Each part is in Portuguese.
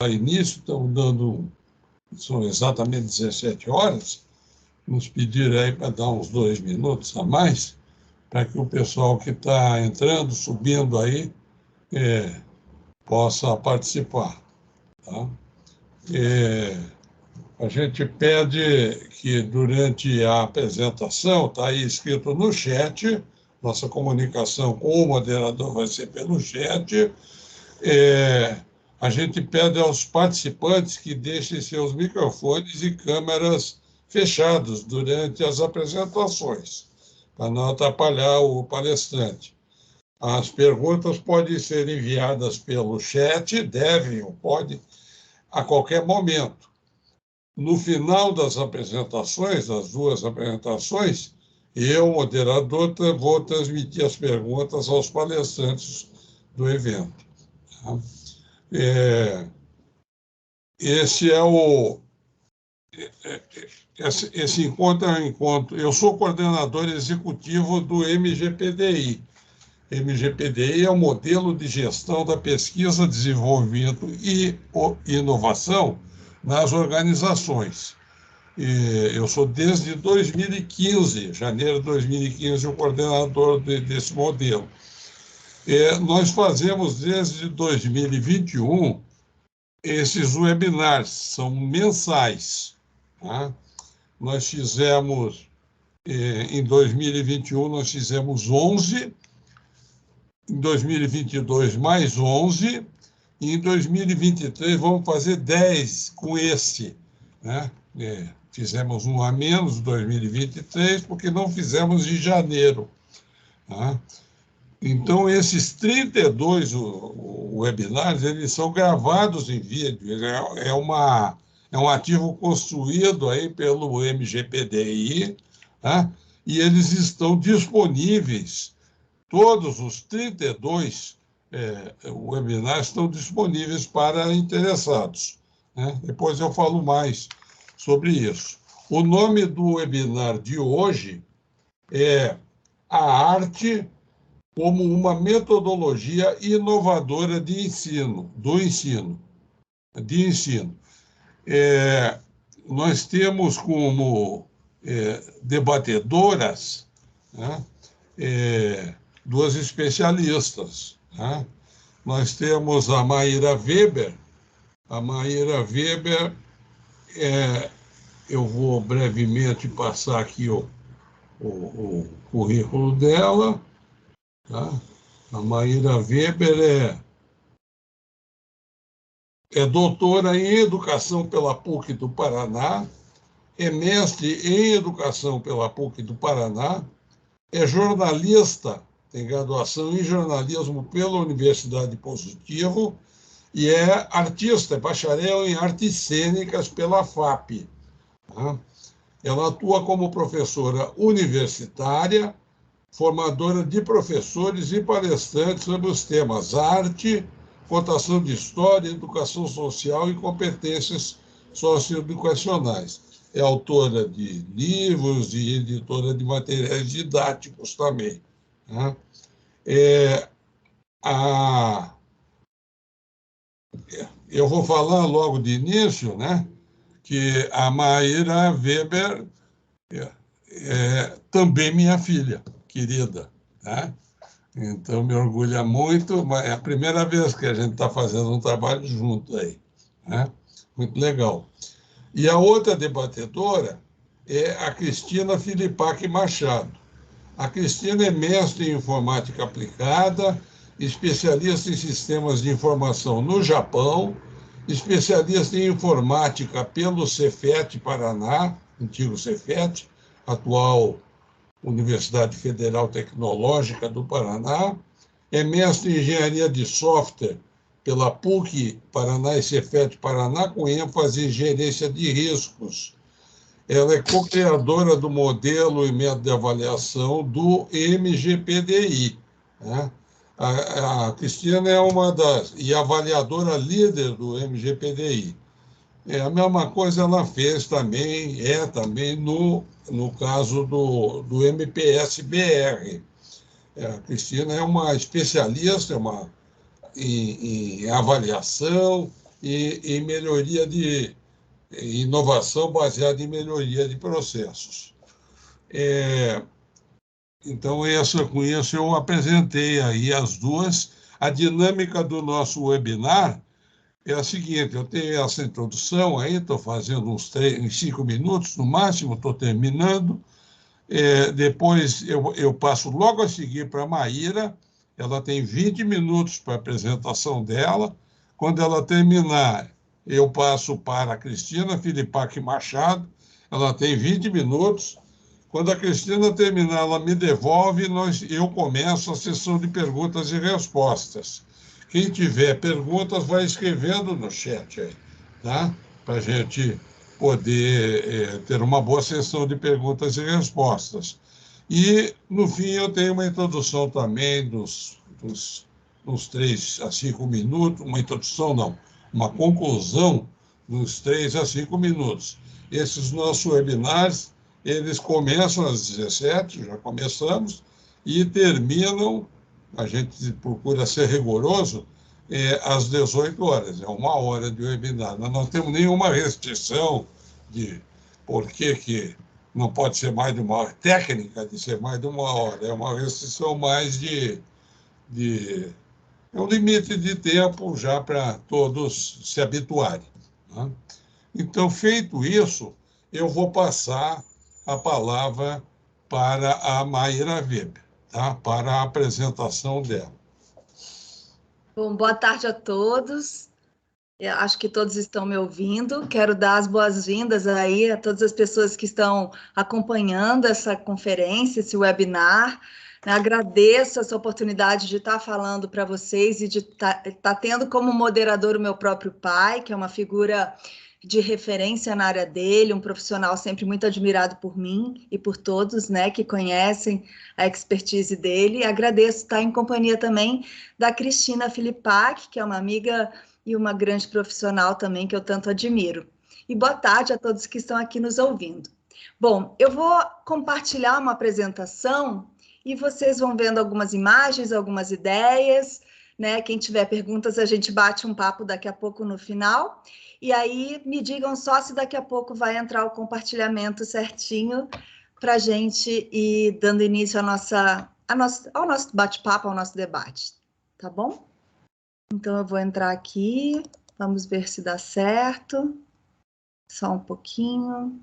início, estão dando, são exatamente 17 horas, nos pediram aí para dar uns 2 minutos a mais, para que o pessoal que está entrando, subindo aí, possa participar. Tá? A gente pede que, durante a apresentação, está aí escrito no chat, nossa comunicação com o moderador vai ser pelo chat, a gente pede aos participantes que deixem seus microfones e câmeras fechados durante as apresentações, para não atrapalhar o palestrante. As perguntas podem ser enviadas pelo chat, devem ou podem, a qualquer momento. No final das apresentações, das 2 apresentações, eu, moderador, vou transmitir as perguntas aos palestrantes do evento. Tá? Esse encontro é um encontro. Eu sou coordenador executivo do MGPDI. MGPDI é o modelo de gestão da pesquisa, desenvolvimento e inovação nas organizações. Eu sou desde 2015, janeiro de 2015, o coordenador desse modelo. Nós fazemos desde 2021 esses webinars, são mensais. Tá? Nós fizemos, em 2021, nós fizemos 11, em 2022 mais 11, e em 2023 vamos fazer 10 com esse. Né? Fizemos um a menos em 2023, porque não fizemos em janeiro. Tá? Então, esses 32 webinars, eles são gravados em vídeo, é um ativo construído aí pelo MGPDI, tá? E eles estão disponíveis, todos os 32 webinars estão disponíveis para interessados. Né? Depois eu falo mais sobre isso. O nome do webinar de hoje é A Arte como uma metodologia inovadora de ensino. Nós temos como debatedoras, né, 2 especialistas. Né? Nós temos a Maíra Weber. A Maíra Weber, eu vou brevemente passar aqui o currículo dela. Tá? A Maíra Weber é doutora em Educação pela PUC do Paraná, é mestre em Educação pela PUC do Paraná, é jornalista, tem graduação em jornalismo pela Universidade Positivo e é artista, é bacharel em artes cênicas pela FAP. Tá? Ela atua como professora universitária, formadora de professores e palestrantes sobre os temas arte, contação de história, educação social e competências socioeducacionais. É autora de livros e editora de materiais didáticos também. Né? Eu vou falar logo de início, né, que a Maíra Weber é também minha filha querida, tá? Então, me orgulha muito, mas é a primeira vez que a gente está fazendo um trabalho junto aí, né? Muito legal. E a outra debatedora é a Cristina Filipac Machado. A Cristina é mestre em informática aplicada, especialista em sistemas de informação no Japão, especialista em informática pelo Cefet Paraná, antigo Cefet, atual Universidade Federal Tecnológica do Paraná, é mestre em engenharia de software pela PUC Paraná e Cefet Paraná, com ênfase em gerência de riscos. Ela é co-criadora do modelo e método de avaliação do MGPDI. Né? A Cristina é uma das... e avaliadora líder do MGPDI. A mesma coisa ela fez também, também no caso do MPS-BR. A Cristina é uma especialista em avaliação, e melhoria de inovação baseada em melhoria de processos. Então, com isso eu apresentei aí as duas. A dinâmica do nosso webinar é a seguinte: eu tenho essa introdução aí, estou fazendo uns 5 minutos no máximo, estou terminando. Depois eu passo logo a seguir para a Maíra, ela tem 20 minutos para a apresentação dela. Quando ela terminar, eu passo para a Cristina Filipac Machado, ela tem 20 minutos. Quando a Cristina terminar, ela me devolve e eu começo a sessão de perguntas e respostas. Quem tiver perguntas, vai escrevendo no chat aí, tá? Para a gente poder ter uma boa sessão de perguntas e respostas. E, no fim, eu tenho uma introdução também dos 3 a 5 minutos, uma introdução não, uma conclusão dos 3 a 5 minutos. Esses nossos webinars, eles começam às 17, já começamos, e terminam, a gente procura ser rigoroso, às 18 horas, é 1 hora de webinar. Nós não temos nenhuma restrição de por que não pode ser mais de 1 hora, técnica de ser mais de 1 hora, é uma restrição mais é um limite de tempo já para todos se habituarem, né? Então, feito isso, eu vou passar a palavra para a Maíra Weber, tá? Para a apresentação dela. Bom, boa tarde a todos. Eu acho que todos estão me ouvindo. Quero dar as boas-vindas aí a todas as pessoas que estão acompanhando essa conferência, esse webinar. Agradeço essa oportunidade de estar falando para vocês e de estar tendo como moderador o meu próprio pai, que é uma figura de referência na área dele, um profissional sempre muito admirado por mim e por todos, né, que conhecem a expertise dele. Agradeço estar em companhia também da Cristina Filipac, que é uma amiga e uma grande profissional também que eu tanto admiro. E boa tarde a todos que estão aqui nos ouvindo. Bom, eu vou compartilhar uma apresentação e vocês vão vendo algumas imagens, algumas ideias, né? Quem tiver perguntas, a gente bate um papo daqui a pouco no final. E aí me digam só se daqui a pouco vai entrar o compartilhamento certinho para a gente ir dando início ao nosso bate-papo, ao nosso debate. Tá bom? Então, eu vou entrar aqui, vamos ver se dá certo. Só um pouquinho.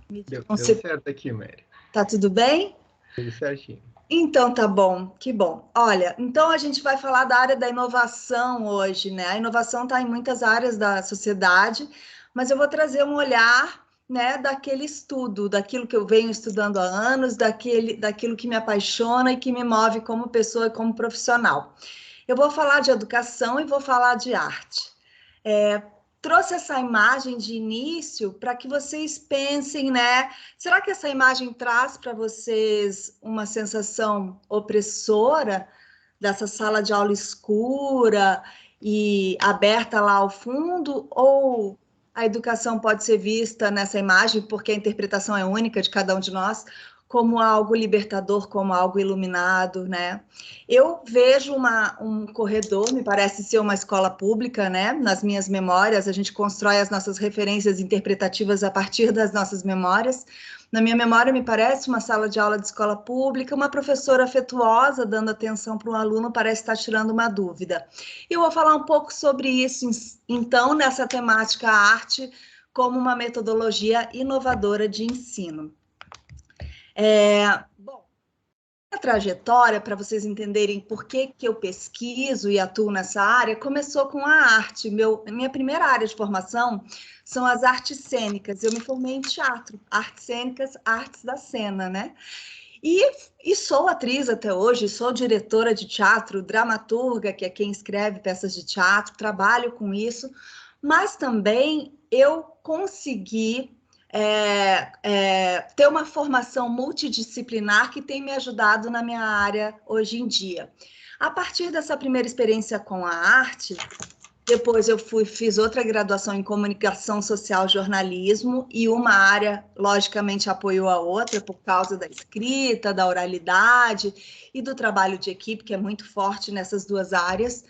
Deu certo aqui, Mary. Tá tudo bem? Tudo certinho. Então, tá bom, que bom. Olha, então a gente vai falar da área da inovação hoje, né? A inovação está em muitas áreas da sociedade, mas eu vou trazer um olhar, né, daquele estudo, daquilo que eu venho estudando há anos, daquilo que me apaixona e que me move como pessoa e como profissional. Eu vou falar de educação e vou falar de arte. Trouxe essa imagem de início para que vocês pensem, né? Será que essa imagem traz para vocês uma sensação opressora dessa sala de aula escura e aberta lá ao fundo? Ou a educação pode ser vista nessa imagem, porque a interpretação é única de cada um de nós, como algo libertador, como algo iluminado, né? Eu vejo um corredor, me parece ser uma escola pública, né? Nas minhas memórias, a gente constrói as nossas referências interpretativas a partir das nossas memórias. Na minha memória, me parece uma sala de aula de escola pública, uma professora afetuosa, dando atenção para um aluno, parece estar tirando uma dúvida. Eu vou falar um pouco sobre isso, então, nessa temática arte, como uma metodologia inovadora de ensino. Bom, a trajetória, para vocês entenderem por que eu pesquiso e atuo nessa área, começou com a arte. Minha primeira área de formação são as artes cênicas. Eu me formei em teatro, artes cênicas, artes da cena, né? E sou atriz até hoje, sou diretora de teatro, dramaturga, que é quem escreve peças de teatro, trabalho com isso, mas também eu consegui ter uma formação multidisciplinar que tem me ajudado na minha área hoje em dia. A partir dessa primeira experiência com a arte, depois eu fiz outra graduação em comunicação social, jornalismo, e uma área, logicamente, apoiou a outra por causa da escrita, da oralidade e do trabalho de equipe, que é muito forte nessas duas áreas.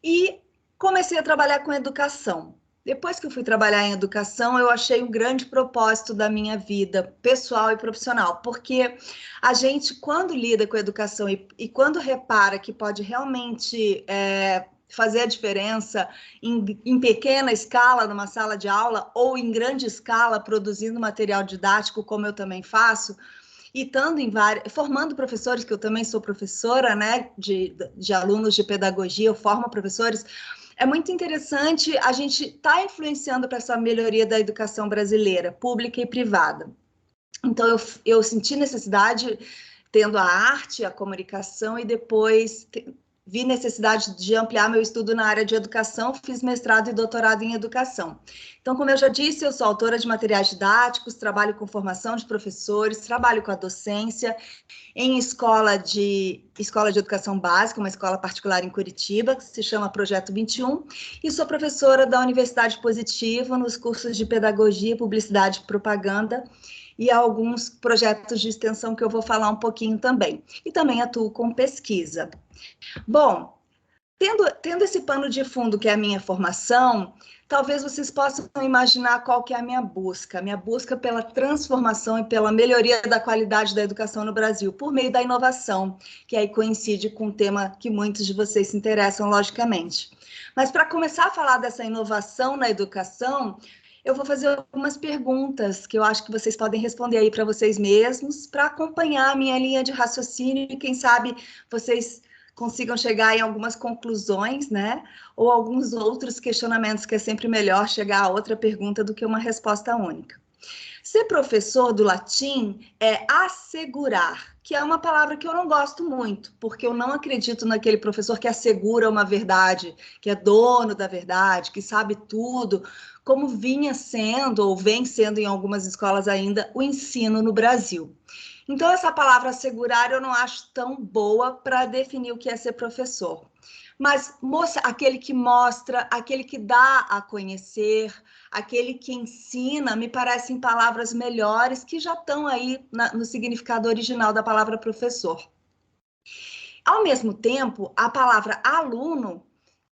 e comecei a trabalhar com educação. Depois que eu fui trabalhar em educação, eu achei um grande propósito da minha vida, pessoal e profissional, porque a gente, quando lida com a educação e quando repara que pode realmente fazer a diferença em pequena escala, numa sala de aula, ou em grande escala, produzindo material didático, como eu também faço, e estando formando professores, que eu também sou professora, né, de alunos de pedagogia, eu formo professores. É muito interessante a gente estar influenciando para essa melhoria da educação brasileira, pública e privada. Então, eu senti necessidade, tendo a arte, a comunicação, e depois vi necessidade de ampliar meu estudo na área de educação, fiz mestrado e doutorado em educação. Então, como eu já disse, eu sou autora de materiais didáticos, trabalho com formação de professores, trabalho com a docência, em escola de educação básica, uma escola particular em Curitiba, que se chama Projeto 21, e sou professora da Universidade Positivo nos cursos de Pedagogia, Publicidade e Propaganda, e alguns projetos de extensão que eu vou falar um pouquinho também. E também atuo com pesquisa. Bom, tendo esse pano de fundo que é a minha formação, talvez vocês possam imaginar qual que é a minha busca pela transformação e pela melhoria da qualidade da educação no Brasil, por meio da inovação, que aí coincide com um tema que muitos de vocês se interessam, logicamente. Mas para começar a falar dessa inovação na educação, eu vou fazer algumas perguntas que eu acho que vocês podem responder aí para vocês mesmos, para acompanhar a minha linha de raciocínio e, quem sabe, vocês consigam chegar em algumas conclusões, né? Ou alguns outros questionamentos, que é sempre melhor chegar a outra pergunta do que uma resposta única. Ser professor do latim é assegurar, que é uma palavra que eu não gosto muito, porque eu não acredito naquele professor que assegura uma verdade, que é dono da verdade, que sabe tudo, como vinha sendo, ou vem sendo em algumas escolas ainda, o ensino no Brasil. Então, essa palavra assegurar eu não acho tão boa para definir o que é ser professor. Mas aquele que mostra, aquele que dá a conhecer, aquele que ensina, me parecem palavras melhores que já estão aí no significado original da palavra professor. Ao mesmo tempo, a palavra aluno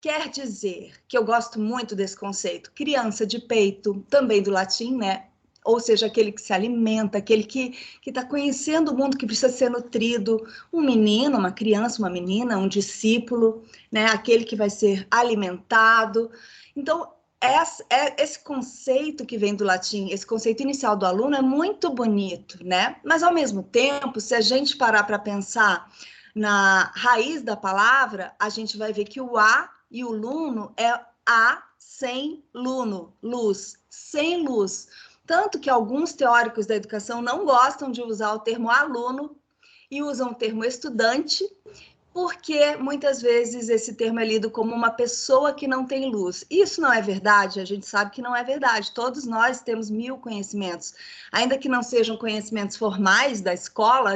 quer dizer, que eu gosto muito desse conceito, criança de peito, também do latim, né? Ou seja, aquele que se alimenta, aquele que está conhecendo o mundo, que precisa ser nutrido, um menino, uma criança, uma menina, um discípulo, né? Aquele que vai ser alimentado. Então, esse conceito que vem do latim, esse conceito inicial do aluno é muito bonito, né? Mas, ao mesmo tempo, se a gente parar para pensar na raiz da palavra, a gente vai ver que o A e o luno é A sem luno, luz, sem luz. Tanto que alguns teóricos da educação não gostam de usar o termo aluno e usam o termo estudante, porque muitas vezes esse termo é lido como uma pessoa que não tem luz. Isso não é verdade, a gente sabe que não é verdade. Todos nós temos 1000 conhecimentos. Ainda que não sejam conhecimentos formais da escola,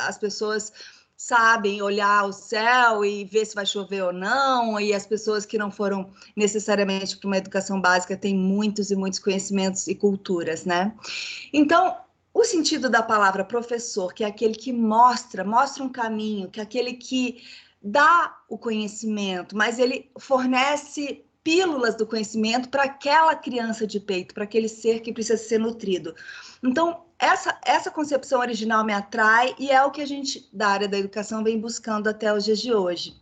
as pessoas sabem olhar o céu e ver se vai chover ou não, e as pessoas que não foram necessariamente para uma educação básica têm muitos e muitos conhecimentos e culturas, né? Então, o sentido da palavra professor, que é aquele que mostra um caminho, que é aquele que dá o conhecimento, mas ele fornece pílulas do conhecimento para aquela criança de peito, para aquele ser que precisa ser nutrido. Então, essa concepção original me atrai e é o que a gente, da área da educação, vem buscando até os dias de hoje.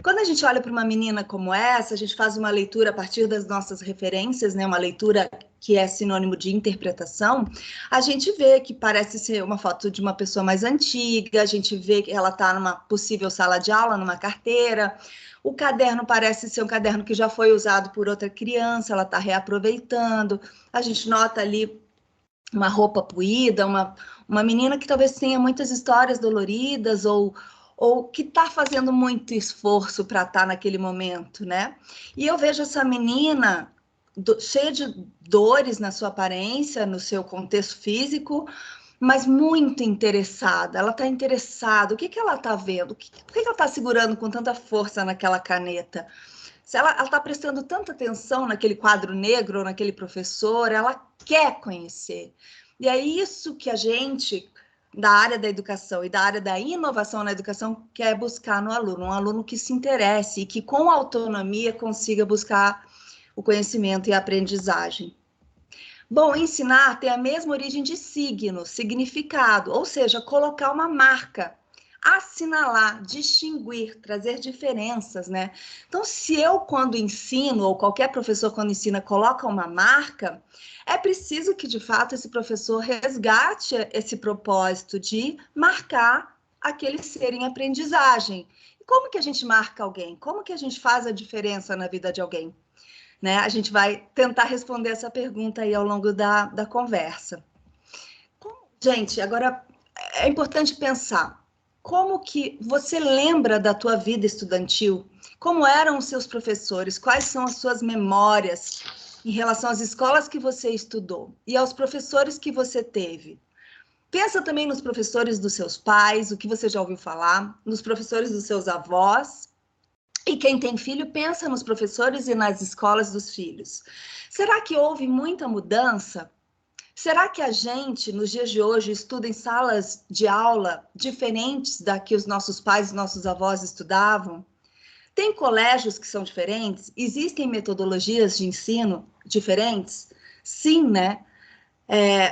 Quando a gente olha para uma menina como essa, a gente faz uma leitura a partir das nossas referências, né? Uma leitura que é sinônimo de interpretação, a gente vê que parece ser uma foto de uma pessoa mais antiga, a gente vê que ela está numa possível sala de aula, numa carteira. O caderno parece ser um caderno que já foi usado por outra criança, ela está reaproveitando. A gente nota ali uma roupa puída, uma menina que talvez tenha muitas histórias doloridas ou que está fazendo muito esforço para estar naquele momento, né? E eu vejo essa menina cheia de dores na sua aparência, no seu contexto físico, mas muito interessada. Ela está interessada. O que ela está vendo? Por que ela está segurando com tanta força naquela caneta? Se ela está prestando tanta atenção naquele quadro negro, ou naquele professor, ela quer conhecer. E é isso que a gente, da área da educação e da área da inovação na educação quer buscar no aluno? Um aluno que se interesse e que, com autonomia, consiga buscar o conhecimento e a aprendizagem. Bom, ensinar tem a mesma origem de signo, significado, ou seja, colocar uma marca, assinalar, distinguir, trazer diferenças, né? Então, se eu, quando ensino, ou qualquer professor, quando ensina, coloca uma marca, é preciso que, de fato, esse professor resgate esse propósito de marcar aquele ser em aprendizagem. E como que a gente marca alguém? Como que a gente faz a diferença na vida de alguém? Né? A gente vai tentar responder essa pergunta aí ao longo da conversa. Gente, agora é importante pensar, como que você lembra da tua vida estudantil? Como eram os seus professores? Quais são as suas memórias em relação às escolas que você estudou e aos professores que você teve? Pensa também nos professores dos seus pais, o que você já ouviu falar, nos professores dos seus avós. E quem tem filho, pensa nos professores e nas escolas dos filhos. Será que houve muita mudança? Será que a gente, nos dias de hoje, estuda em salas de aula diferentes da que os nossos pais e nossos avós estudavam? Tem colégios que são diferentes? Existem metodologias de ensino diferentes? Sim, né?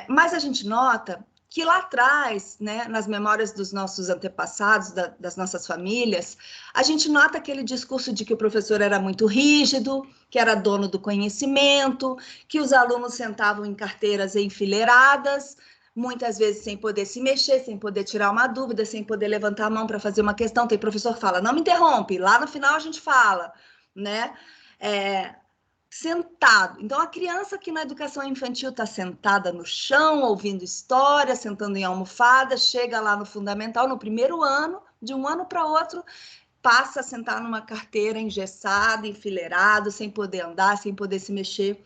Mas a gente nota que lá atrás, né, nas memórias dos nossos antepassados, das nossas famílias, a gente nota aquele discurso de que o professor era muito rígido, que era dono do conhecimento, que os alunos sentavam em carteiras enfileiradas, muitas vezes sem poder se mexer, sem poder tirar uma dúvida, sem poder levantar a mão para fazer uma questão. Tem professor que fala, não me interrompe, lá no final a gente fala, né? Sentado. Então, a criança que na educação infantil está sentada no chão, ouvindo história, sentando em almofada, chega lá no fundamental, no primeiro ano, de um ano para outro, passa a sentar numa carteira engessada, enfileirado, sem poder andar, sem poder se mexer.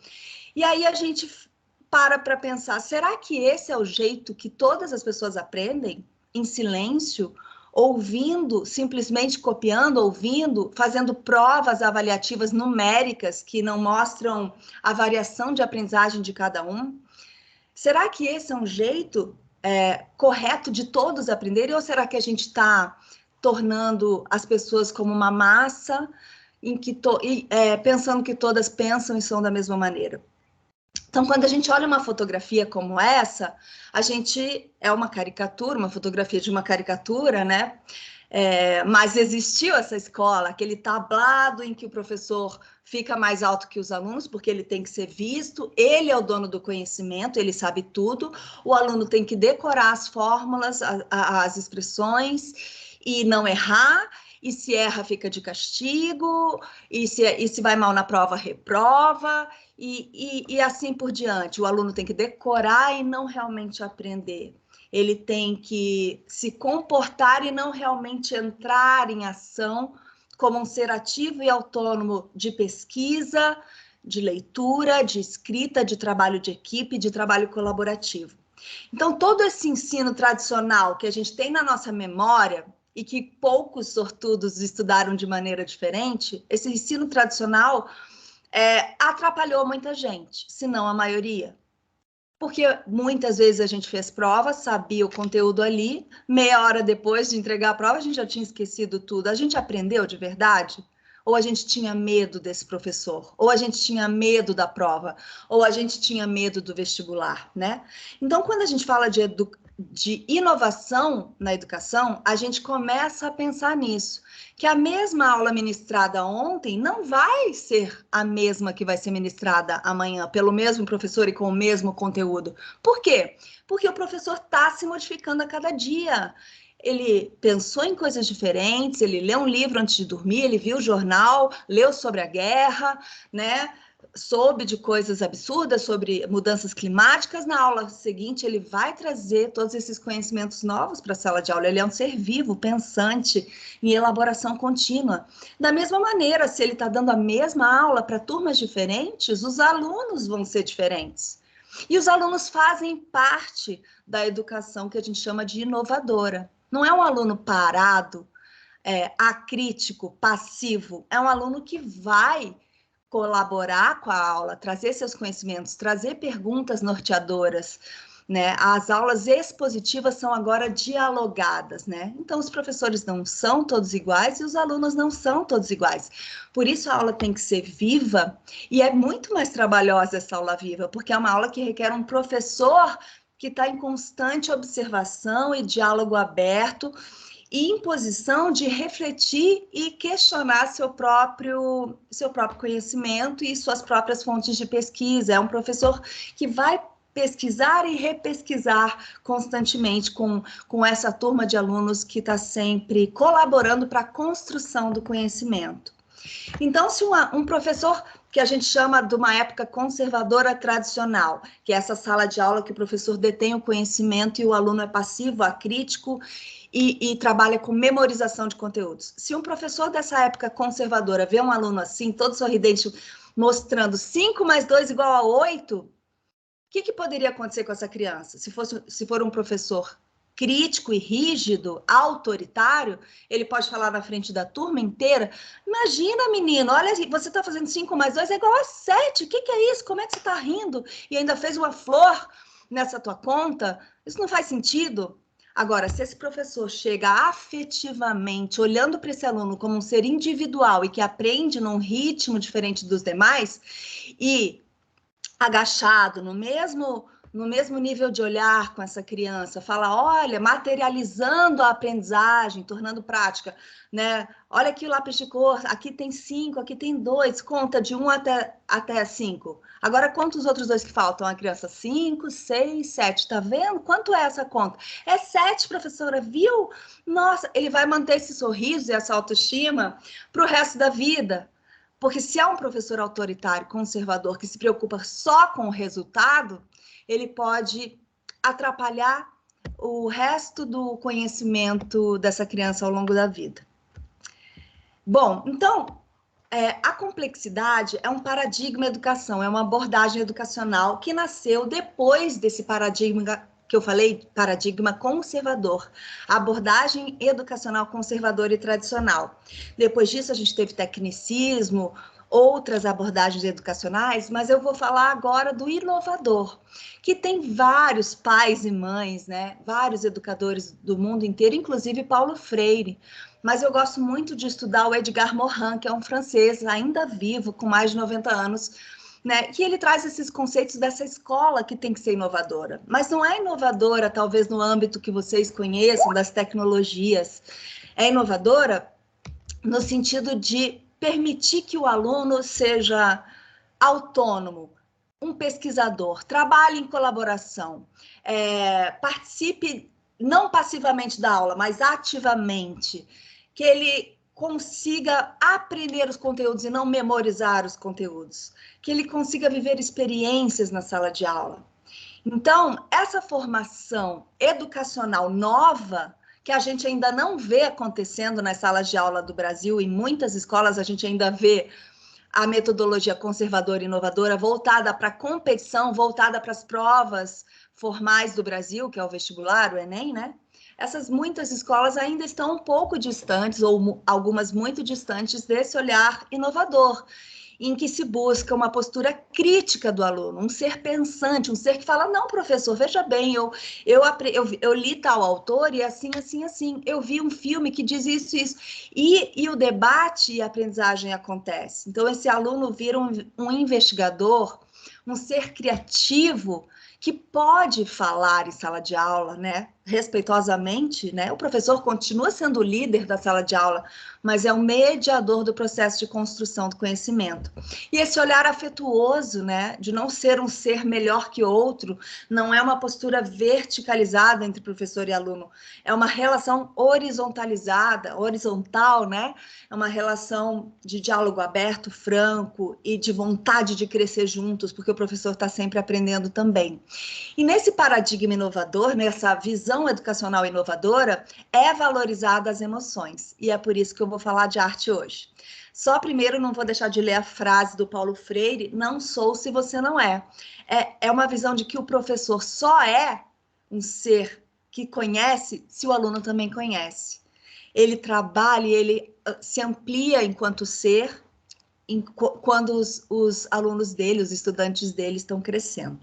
E aí a gente para pensar, será que esse é o jeito que todas as pessoas aprendem? Em silêncio? Ouvindo, simplesmente copiando, ouvindo, fazendo provas avaliativas numéricas que não mostram a variação de aprendizagem de cada um? Será que esse é um jeito correto de todos aprenderem? Ou será que a gente está tornando as pessoas como uma massa em que pensando que todas pensam e são da mesma maneira? Então, quando a gente olha uma fotografia como essa, a gente é uma caricatura, uma fotografia de uma caricatura, né? Mas existiu essa escola, aquele tablado em que o professor fica mais alto que os alunos, porque ele tem que ser visto, ele é o dono do conhecimento, ele sabe tudo, o aluno tem que decorar as fórmulas, as expressões e não errar, e se erra fica de castigo, e se vai mal na prova, reprova, e assim por diante. O aluno tem que decorar e não realmente aprender. Ele tem que se comportar e não realmente entrar em ação como um ser ativo e autônomo de pesquisa, de leitura, de escrita, de trabalho de equipe, de trabalho colaborativo. Então, todo esse ensino tradicional que a gente tem na nossa memória e que poucos sortudos estudaram de maneira diferente, esse ensino tradicional atrapalhou muita gente, se não a maioria. Porque muitas vezes a gente fez prova, sabia o conteúdo ali, meia hora depois de entregar a prova, a gente já tinha esquecido tudo. A gente aprendeu de verdade? Ou a gente tinha medo desse professor? Ou a gente tinha medo da prova? Ou a gente tinha medo do vestibular, né? Então, quando a gente fala de inovação na educação, a gente começa a pensar nisso, que a mesma aula ministrada ontem não vai ser a mesma que vai ser ministrada amanhã, pelo mesmo professor e com o mesmo conteúdo. Por quê? Porque o professor está se modificando a cada dia. Ele pensou em coisas diferentes, ele leu um livro antes de dormir, ele viu o jornal, leu sobre a guerra, né? Soube de coisas absurdas sobre mudanças climáticas. Na aula seguinte, ele vai trazer todos esses conhecimentos novos para a sala de aula. Ele é um ser vivo, pensante, em elaboração contínua. Da mesma maneira, se ele está dando a mesma aula para turmas diferentes, os alunos vão ser diferentes. E os alunos fazem parte da educação que a gente chama de inovadora. Não é um aluno parado, acrítico, passivo. É um aluno que vai colaborar com a aula, trazer seus conhecimentos, trazer perguntas norteadoras, né? As aulas expositivas são agora dialogadas, né? Então, os professores não são todos iguais e os alunos não são todos iguais. Por isso, a aula tem que ser viva e é muito mais trabalhosa essa aula viva, porque é uma aula que requer um professor que está em constante observação e diálogo aberto e em posição de refletir e questionar seu próprio conhecimento e suas próprias fontes de pesquisa. É um professor que vai pesquisar e repesquisar constantemente com essa turma de alunos que está sempre colaborando para a construção do conhecimento. Então, se um professor que a gente chama de uma época conservadora tradicional, que é essa sala de aula que o professor detém o conhecimento e o aluno é passivo, acrítico e trabalha com memorização de conteúdos. Se um professor dessa época conservadora vê um aluno assim, todo sorridente, mostrando 5 mais 2 igual a 8, o que poderia acontecer com essa criança? Se for um professor crítico e rígido, autoritário, ele pode falar na frente da turma inteira: imagina, menino, olha, você está fazendo 5 mais 2 é igual a 7, o que é isso? Como é que você está rindo? E ainda fez uma flor nessa tua conta? Isso não faz sentido. Agora, se esse professor chega afetivamente, olhando para esse aluno como um ser individual e que aprende num ritmo diferente dos demais, e agachado, no mesmo nível de olhar com essa criança, fala, olha, materializando a aprendizagem, tornando prática, né? Olha aqui o lápis de cor, aqui tem 5, aqui tem 2, conta de 1 até 5. Agora, quantos outros 2 que faltam? A criança, 5, 6, 7, tá vendo? Quanto é essa conta? É 7, professora, viu? Nossa, ele vai manter esse sorriso e essa autoestima para o resto da vida. Porque se é um professor autoritário, conservador, que se preocupa só com o resultado, ele pode atrapalhar o resto do conhecimento dessa criança ao longo da vida. Bom, então, a complexidade é um paradigma educação, é uma abordagem educacional que nasceu depois desse paradigma que eu falei, paradigma conservador, a abordagem educacional conservadora e tradicional. Depois disso, a gente teve tecnicismo, outras abordagens educacionais, mas eu vou falar agora do inovador, que tem vários pais e mães, né? Vários educadores do mundo inteiro, inclusive Paulo Freire. Mas eu gosto muito de estudar o Edgar Morin, que é um francês ainda vivo, com mais de 90 anos, né, que ele traz esses conceitos dessa escola que tem que ser inovadora. Mas não é inovadora, talvez, no âmbito que vocês conheçam, das tecnologias. É inovadora no sentido de permitir que o aluno seja autônomo, um pesquisador, trabalhe em colaboração, participe não passivamente da aula, mas ativamente, que ele consiga aprender os conteúdos e não memorizar os conteúdos, que ele consiga viver experiências na sala de aula. Então, essa formação educacional nova, que a gente ainda não vê acontecendo nas salas de aula do Brasil, em muitas escolas a gente ainda vê a metodologia conservadora e inovadora voltada para a competição, voltada para as provas formais do Brasil, que é o vestibular, o Enem, né? Essas muitas escolas ainda estão um pouco distantes, ou algumas muito distantes, desse olhar inovador, em que se busca uma postura crítica do aluno, um ser pensante, um ser que fala, não, professor, veja bem, eu li tal autor e assim, assim, assim, eu vi um filme que diz isso, isso, e o debate e a aprendizagem acontece. Então, esse aluno vira um investigador, um ser criativo, que pode falar em sala de aula, né, respeitosamente, né, o professor continua sendo o líder da sala de aula, mas é o mediador do processo de construção do conhecimento. E esse olhar afetuoso, né, de não ser um ser melhor que outro, não é uma postura verticalizada entre professor e aluno, é uma relação horizontalizada, horizontal, né, é uma relação de diálogo aberto, franco e de vontade de crescer juntos, porque o professor está sempre aprendendo também. E nesse paradigma inovador, nessa visão educacional inovadora, é valorizada as emoções. E é por isso que eu vou falar de arte hoje. Só primeiro, não vou deixar de ler a frase do Paulo Freire, não sou se você não é. É uma visão de que o professor só é um ser que conhece se o aluno também conhece. Ele trabalha, ele se amplia enquanto ser, quando os alunos dele, os estudantes dele estão crescendo.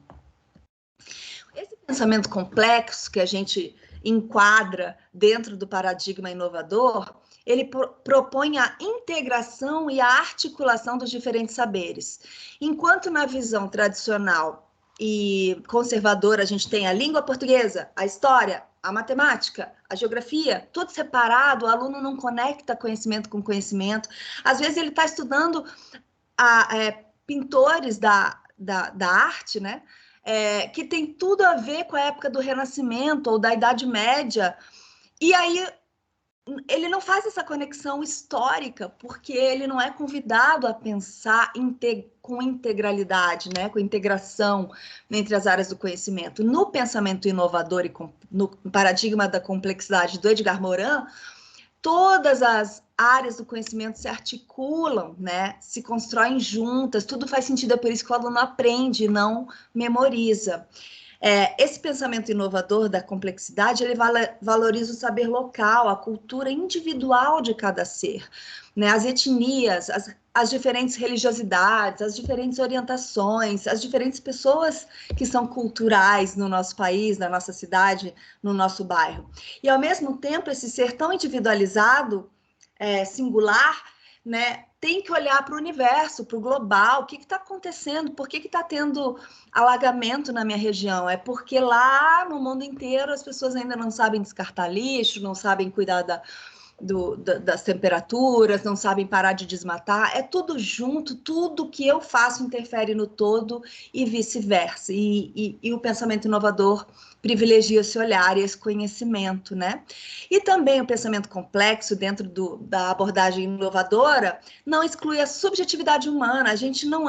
Esse pensamento complexo que a gente enquadra dentro do paradigma inovador, ele propõe a integração e a articulação dos diferentes saberes. Enquanto na visão tradicional e conservadora a gente tem a língua portuguesa, a história, a matemática, a geografia, tudo separado, o aluno não conecta conhecimento com conhecimento. Às vezes ele está estudando pintores da arte, né? Que tem tudo a ver com a época do Renascimento ou da Idade Média, e aí ele não faz essa conexão histórica, porque ele não é convidado a pensar com integralidade, né? Com integração entre as áreas do conhecimento. No pensamento inovador e no paradigma da complexidade do Edgar Morin, todas as áreas do conhecimento se articulam, né? Se constroem juntas, tudo faz sentido, é por isso que o aluno aprende, não memoriza. Esse pensamento inovador da complexidade, ele valoriza o saber local, a cultura individual de cada ser, né? As etnias, as diferentes religiosidades, as diferentes orientações, as diferentes pessoas que são culturais no nosso país, na nossa cidade, no nosso bairro. E, ao mesmo tempo, esse ser tão individualizado, singular, né, tem que olhar para o universo, para o global, o que está acontecendo, por que está tendo alagamento na minha região? É porque lá no mundo inteiro as pessoas ainda não sabem descartar lixo, não sabem cuidar das temperaturas, não sabem parar de desmatar, é tudo junto, tudo que eu faço interfere no todo e vice-versa. E o pensamento inovador privilegia esse olhar e esse conhecimento, né? E também o pensamento complexo dentro da abordagem inovadora não exclui a subjetividade humana. A gente não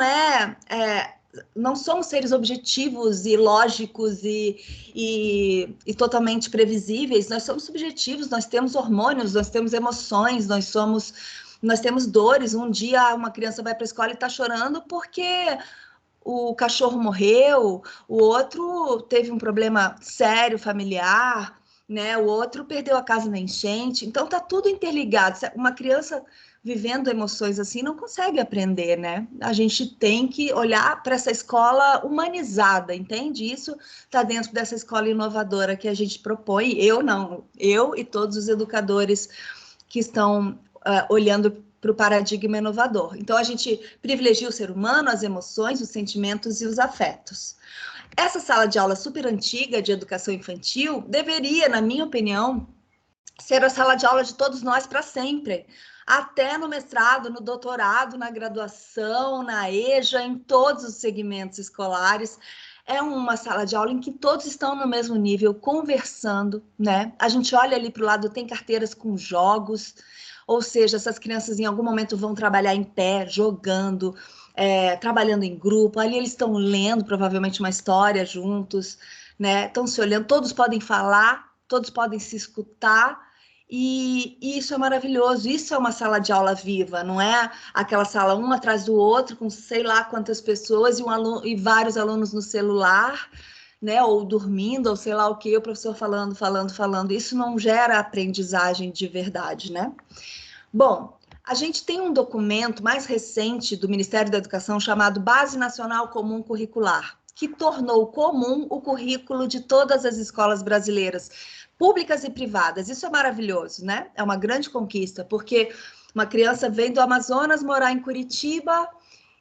somos seres objetivos e lógicos e totalmente previsíveis, nós somos subjetivos, nós temos hormônios, nós temos emoções, nós temos dores. Um dia uma criança vai para a escola e está chorando porque o cachorro morreu, o outro teve um problema sério familiar, né? O outro perdeu a casa na enchente, então tá tudo interligado. Uma criança vivendo emoções assim não consegue aprender, né? A gente tem que olhar para essa escola humanizada, entende? Isso está dentro dessa escola inovadora que a gente propõe. Eu e todos os educadores que estão olhando para o paradigma inovador. Então, a gente privilegia o ser humano, as emoções, os sentimentos e os afetos. Essa sala de aula super antiga de educação infantil deveria, na minha opinião, ser a sala de aula de todos nós para sempre, até no mestrado, no doutorado, na graduação, na EJA, em todos os segmentos escolares. É uma sala de aula em que todos estão no mesmo nível, conversando, né? A gente olha ali para o lado, tem carteiras com jogos, ou seja, essas crianças em algum momento vão trabalhar em pé, jogando, trabalhando em grupo. Ali eles estão lendo provavelmente uma história juntos, né? Estão se olhando, todos podem falar, todos podem se escutar, e isso é maravilhoso. Isso é uma sala de aula viva, não é aquela sala um atrás do outro, com sei lá quantas pessoas e vários alunos no celular, né, ou dormindo, ou sei lá o que, o professor falando. Isso não gera aprendizagem de verdade, né? Bom, a gente tem um documento mais recente do Ministério da Educação chamado Base Nacional Comum Curricular, que tornou comum o currículo de todas as escolas brasileiras, públicas e privadas. Isso é maravilhoso, né? É uma grande conquista, porque uma criança vem do Amazonas morar em Curitiba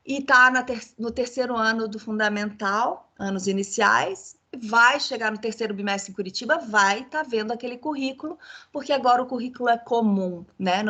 e está no terceiro ano do fundamental, anos iniciais, vai chegar no terceiro bimestre em Curitiba, vai estar vendo aquele currículo, porque agora o currículo é comum, né?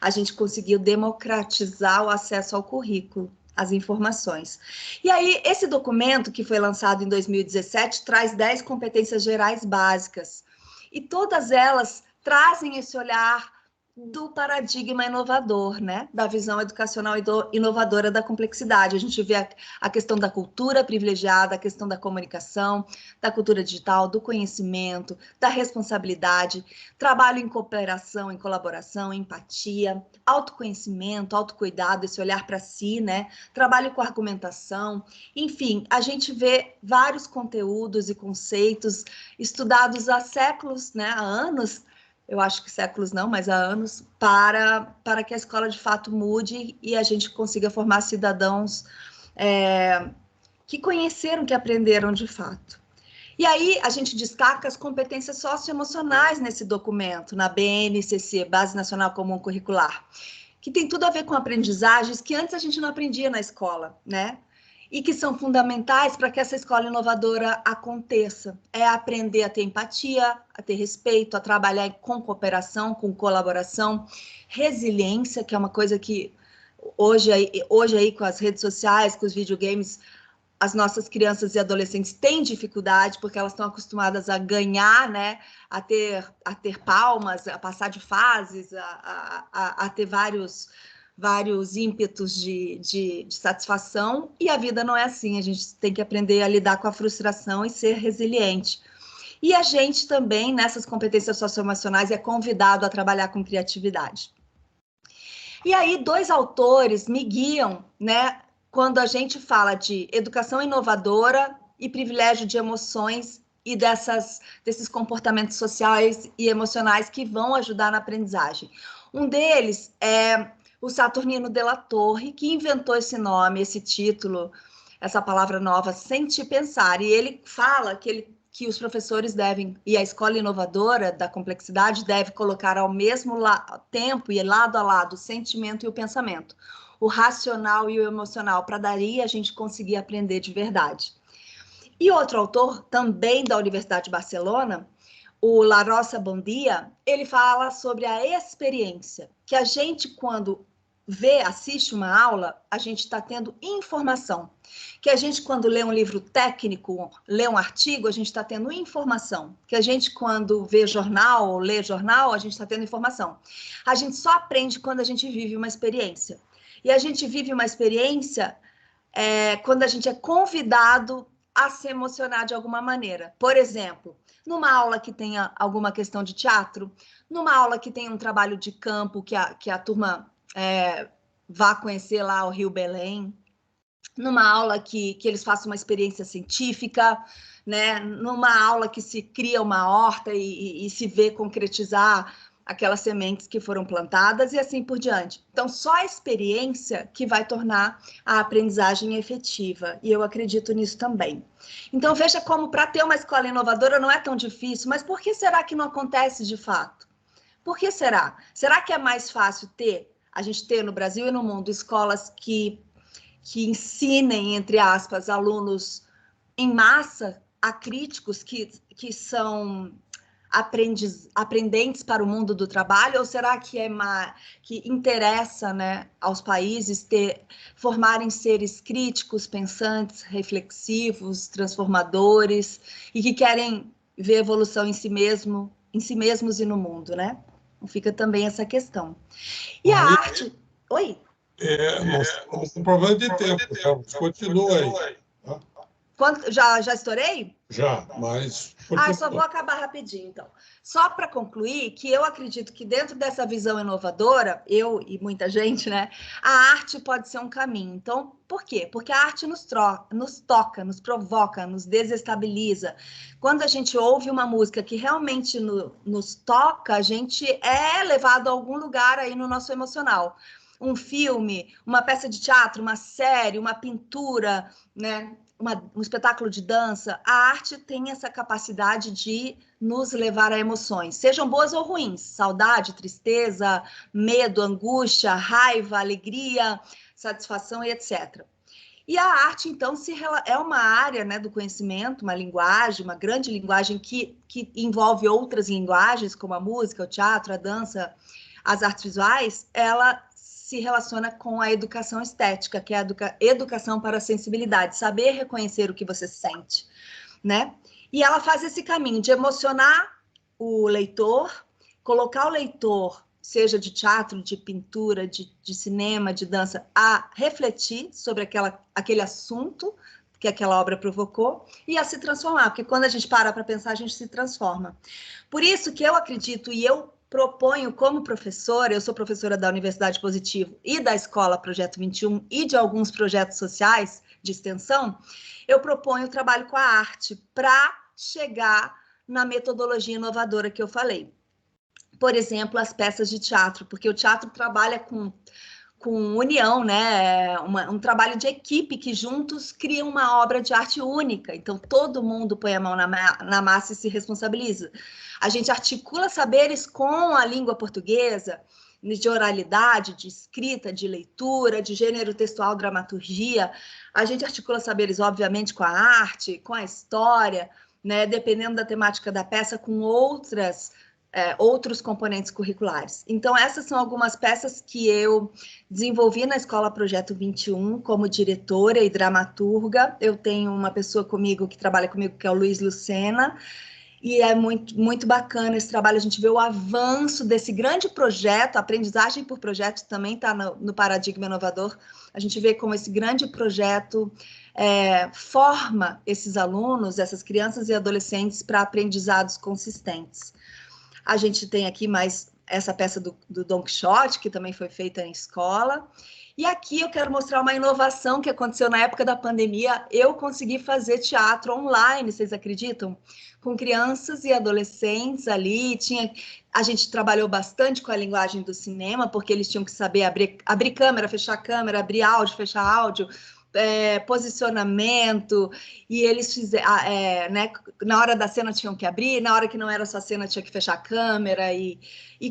A gente conseguiu democratizar o acesso ao currículo, as informações. E aí, esse documento, que foi lançado em 2017, traz 10 competências gerais básicas, e todas elas trazem esse olhar do paradigma inovador, né? Da visão educacional inovadora da complexidade. A gente vê a questão da cultura privilegiada, a questão da comunicação, da cultura digital, do conhecimento, da responsabilidade, trabalho em cooperação, em colaboração, empatia, autoconhecimento, autocuidado, esse olhar para si, né? Trabalho com argumentação, enfim, a gente vê vários conteúdos e conceitos estudados há séculos, né? Há anos, eu acho que séculos não, mas há anos, para que a escola de fato mude e a gente consiga formar cidadãos que conheceram, que aprenderam de fato. E aí a gente destaca as competências socioemocionais nesse documento, na BNCC, Base Nacional Comum Curricular, que tem tudo a ver com aprendizagens que antes a gente não aprendia na escola, né? E que são fundamentais para que essa escola inovadora aconteça. É aprender a ter empatia, a ter respeito, a trabalhar com cooperação, com colaboração, resiliência, que é uma coisa que hoje aí com as redes sociais, com os videogames, as nossas crianças e adolescentes têm dificuldade porque elas estão acostumadas a ganhar, né? A ter palmas, a passar de fases, a ter vários ímpetos de satisfação, e a vida não é assim. A gente tem que aprender a lidar com a frustração e ser resiliente. E a gente também, nessas competências socioemocionais, é convidado a trabalhar com criatividade. E aí, 2 autores me guiam, né? Quando a gente fala de educação inovadora e privilégio de emoções e desses comportamentos sociais e emocionais que vão ajudar na aprendizagem. Um deles é o Saturnino Della Torre, que inventou esse nome, esse título, essa palavra nova, Sentir Pensar. E ele fala que os professores devem, e a escola inovadora da complexidade deve colocar ao mesmo tempo e lado a lado o sentimento e o pensamento, o racional e o emocional, para daí a gente conseguir aprender de verdade. E outro autor, também da Universidade de Barcelona, o La Rosa Bondia, ele fala sobre a experiência, que a gente, quando assiste uma aula, a gente está tendo informação. Que a gente, quando lê um livro técnico, lê um artigo, a gente está tendo informação. Que a gente, quando lê jornal, a gente está tendo informação. A gente só aprende quando a gente vive uma experiência. E a gente vive uma experiência quando a gente é convidado a se emocionar de alguma maneira. Por exemplo, numa aula que tenha alguma questão de teatro, numa aula que tenha um trabalho de campo, que a turma vá conhecer lá o Rio Belém, numa aula que eles façam uma experiência científica, né? Numa aula que se cria uma horta e se vê concretizar aquelas sementes que foram plantadas e assim por diante. Então, só a experiência que vai tornar a aprendizagem efetiva, e eu acredito nisso também. Então, veja como para ter uma escola inovadora não é tão difícil, mas por que será que não acontece de fato? Por que será? Será que é mais fácil a gente ter no Brasil e no mundo escolas que ensinem, entre aspas, alunos em massa, acríticos que são aprendentes para o mundo do trabalho, ou será que que interessa, né, aos países formarem seres críticos, pensantes, reflexivos, transformadores e que querem ver evolução em si mesmos e no mundo, né? Fica também essa questão. E a arte... Oi? Nós estamos com problema de tempo, continua aí. Tá? Já estourei? Já, mas... Eu só vou acabar rapidinho, então. Só para concluir, que eu acredito que dentro dessa visão inovadora, eu e muita gente, né, a arte pode ser um caminho. Então, por quê? Porque a arte nos toca, nos provoca, nos desestabiliza. Quando a gente ouve uma música que realmente nos toca, a gente é levado a algum lugar aí no nosso emocional. Um filme, uma peça de teatro, uma série, uma pintura, né? Um espetáculo de dança, a arte tem essa capacidade de nos levar a emoções, sejam boas ou ruins, saudade, tristeza, medo, angústia, raiva, alegria, satisfação e etc. E a arte, então, é uma área, né, do conhecimento, uma linguagem, uma grande linguagem que envolve outras linguagens, como a música, o teatro, a dança, as artes visuais. Ela se relaciona com a educação estética, que é a educação para a sensibilidade, saber reconhecer o que você sente, né? E ela faz esse caminho de emocionar o leitor, colocar o leitor, seja de teatro, de pintura, de cinema, de dança, a refletir sobre aquele assunto que aquela obra provocou e a se transformar, porque quando a gente para pensar, a gente se transforma. Por isso que eu acredito e eu proponho como professora, eu sou professora da Universidade Positivo e da Escola Projeto 21 e de alguns projetos sociais de extensão, eu proponho o trabalho com a arte para chegar na metodologia inovadora que eu falei. Por exemplo, as peças de teatro, porque o teatro trabalha com com união, né? Um trabalho de equipe que juntos criam uma obra de arte única. Então, todo mundo põe a mão na massa e se responsabiliza. A gente articula saberes com a língua portuguesa, de oralidade, de escrita, de leitura, de gênero textual, dramaturgia. A gente articula saberes, obviamente, com a arte, com a história, né? Dependendo da temática da peça, com outros componentes curriculares. Então, essas são algumas peças que eu desenvolvi na Escola Projeto 21 como diretora e dramaturga. Eu tenho uma pessoa comigo que trabalha comigo, que é o Luiz Lucena, e é muito, muito bacana esse trabalho. A gente vê o avanço desse grande projeto, a aprendizagem por projeto também está no paradigma inovador. A gente vê como esse grande projeto forma esses alunos, essas crianças e adolescentes para aprendizados consistentes. A gente tem aqui mais essa peça do Don Quixote, que também foi feita em escola. E aqui eu quero mostrar uma inovação que aconteceu na época da pandemia. Eu consegui fazer teatro online, vocês acreditam? Com crianças e adolescentes ali. A gente trabalhou bastante com a linguagem do cinema, porque eles tinham que saber abrir câmera, fechar câmera, abrir áudio, fechar áudio, posicionamento, e eles fizeram, né, na hora da cena tinham que abrir, na hora que não era só cena tinha que fechar a câmera, e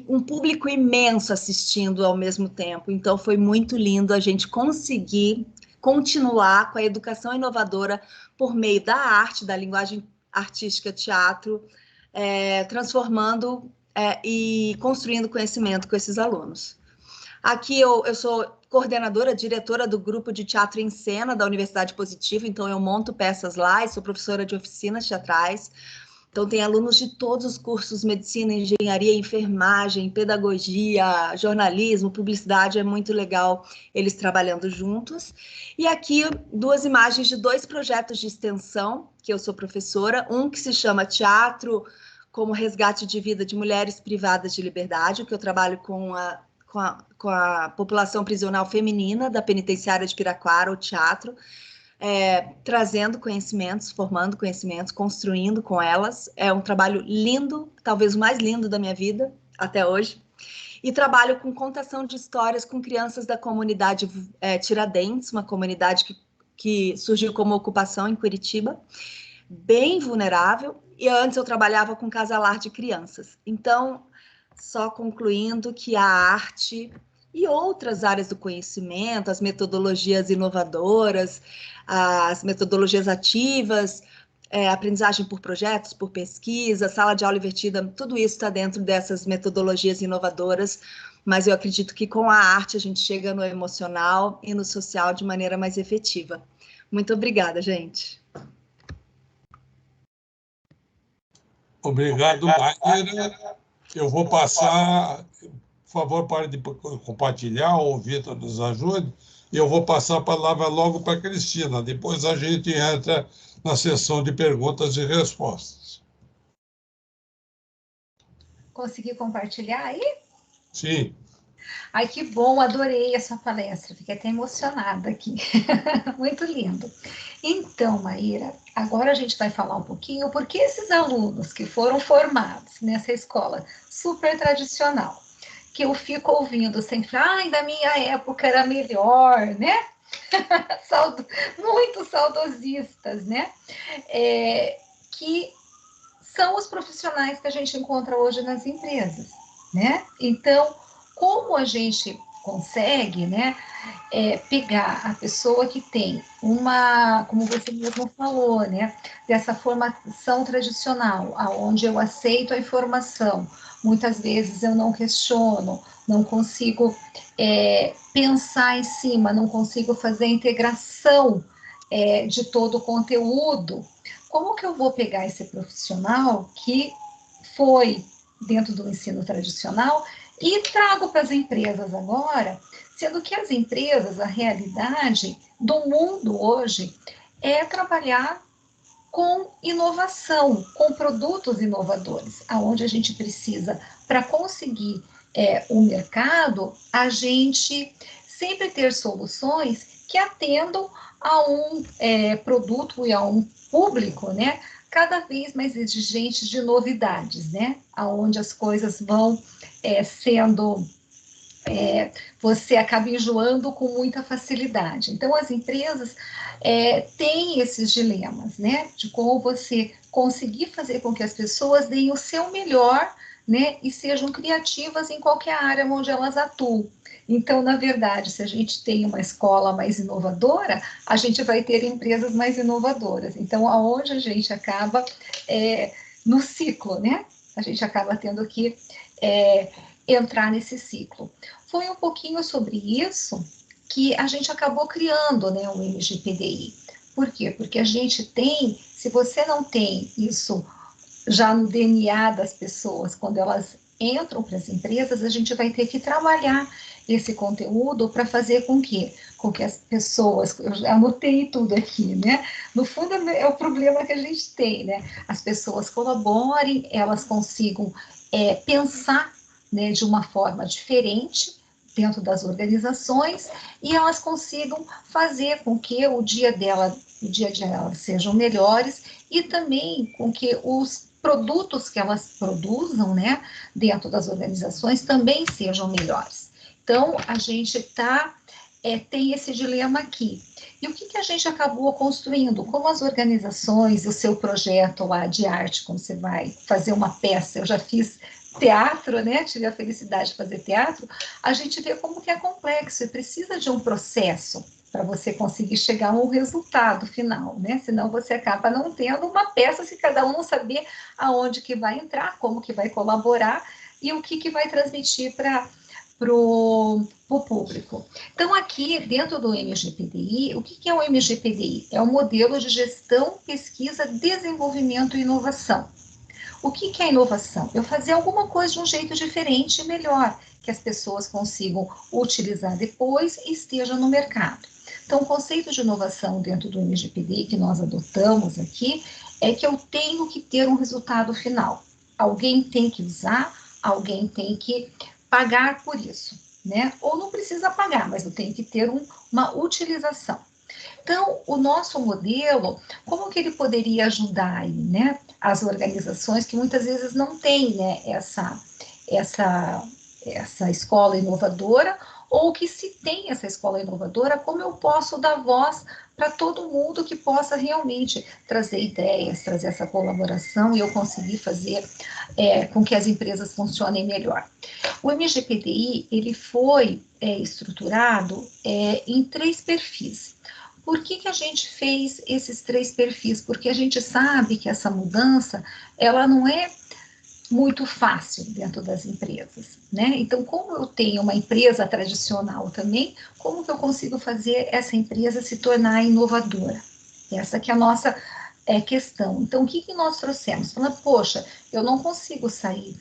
um público imenso assistindo ao mesmo tempo. Então foi muito lindo a gente conseguir continuar com a educação inovadora por meio da arte, da linguagem artística, teatro, transformando e construindo conhecimento com esses alunos. Aqui eu sou coordenadora, diretora do grupo de teatro em cena da Universidade Positiva, então eu monto peças lá e sou professora de oficinas teatrais. Então tem alunos de todos os cursos, medicina, engenharia, enfermagem, pedagogia, jornalismo, publicidade, é muito legal eles trabalhando juntos. E aqui 2 imagens de 2 projetos de extensão, que eu sou professora, um que se chama Teatro como Resgate de Vida de Mulheres Privadas de Liberdade, que eu trabalho com a população prisional feminina da penitenciária de Piraquara, o teatro, trazendo conhecimentos, formando conhecimentos, construindo com elas. É um trabalho lindo, talvez o mais lindo da minha vida até hoje. E trabalho com contação de histórias com crianças da comunidade Tiradentes, uma comunidade que surgiu como ocupação em Curitiba, bem vulnerável. E antes eu trabalhava com casalar de crianças. Então, só concluindo que a arte e outras áreas do conhecimento, as metodologias inovadoras, as metodologias ativas, aprendizagem por projetos, por pesquisa, sala de aula invertida, tudo isso está dentro dessas metodologias inovadoras, mas eu acredito que com a arte a gente chega no emocional e no social de maneira mais efetiva. Muito obrigada, gente. Obrigado, Mayra. Eu vou passar, por favor, pare de compartilhar, ou o Vitor nos ajude, e eu vou passar a palavra logo para a Cristina. Depois a gente entra na sessão de perguntas e respostas. Consegui compartilhar aí? Sim. Ai, que bom, adorei a sua palestra, fiquei até emocionada aqui. Muito lindo. Então, Maíra, agora a gente vai falar um pouquinho porque esses alunos que foram formados nessa escola super tradicional, que eu fico ouvindo sempre, ai, da minha época era melhor, né? Muito saudosistas, né? Que são os profissionais que a gente encontra hoje nas empresas, né? Então, como a gente consegue, né, pegar a pessoa que tem uma, como você mesmo falou, né, dessa formação tradicional, aonde eu aceito a informação, muitas vezes eu não questiono, não consigo pensar em cima, não consigo fazer a integração de todo o conteúdo. Como que eu vou pegar esse profissional que foi dentro do ensino tradicional e trago para as empresas agora, sendo que as empresas, a realidade do mundo hoje é trabalhar com inovação, com produtos inovadores, aonde a gente precisa, para conseguir o mercado, a gente sempre ter soluções que atendam a um produto e a um público, né, cada vez mais exigentes de novidades, né, aonde as coisas vão sendo você acaba enjoando com muita facilidade. Então, as empresas têm esses dilemas, né? De como você conseguir fazer com que as pessoas deem o seu melhor, né? E sejam criativas em qualquer área onde elas atuam. Então, na verdade, se a gente tem uma escola mais inovadora, a gente vai ter empresas mais inovadoras. Então, aonde a gente acaba no ciclo, né? A gente acaba tendo que entrar nesse ciclo. Foi um pouquinho sobre isso que a gente acabou criando, né, o MGPDI. Por quê? Porque a gente tem, se você não tem isso já no DNA das pessoas, quando elas entram para as empresas, a gente vai ter que trabalhar esse conteúdo para fazer com que as pessoas, eu já anotei tudo aqui, né? No fundo é o problema que a gente tem, né? As pessoas colaborem, elas consigam pensar, né, de uma forma diferente dentro das organizações e elas consigam fazer com que o dia a dia delas sejam melhores e também com que os produtos que elas produzam, né, dentro das organizações também sejam melhores. Então, a gente tem esse dilema aqui. E o que a gente acabou construindo? Como as organizações, o seu projeto lá de arte, como você vai fazer uma peça, eu já fiz teatro, né? Tive a felicidade de fazer teatro, a gente vê como que é complexo e precisa de um processo para você conseguir chegar a um resultado final, né? Senão você acaba não tendo uma peça se cada um não saber aonde que vai entrar, como que vai colaborar e o que vai transmitir para o público. Então, aqui, dentro do MGPDI, o que é o MGPDI? É um modelo de gestão, pesquisa, desenvolvimento e inovação. O que é inovação? Eu fazer alguma coisa de um jeito diferente e melhor, que as pessoas consigam utilizar depois e esteja no mercado. Então, o conceito de inovação dentro do MGPDI que nós adotamos aqui é que eu tenho que ter um resultado final. Alguém tem que usar, alguém tem que pagar por isso, né? Ou não precisa pagar, mas eu tenho que ter uma utilização. Então, o nosso modelo, como que ele poderia ajudar aí, né? As organizações que muitas vezes não têm, né, essa escola inovadora, ou que se tem essa escola inovadora, como eu posso dar voz para todo mundo que possa realmente trazer ideias, trazer essa colaboração e eu conseguir fazer com que as empresas funcionem melhor. O MGPDI, ele foi estruturado em 3 perfis. Por que a gente fez esses 3 perfis? Porque a gente sabe que essa mudança, ela não é muito fácil dentro das empresas, né? Então, como eu tenho uma empresa tradicional também, como que eu consigo fazer essa empresa se tornar inovadora? Essa que é a nossa questão. Então, o que nós trouxemos? Falando, poxa, eu não consigo sair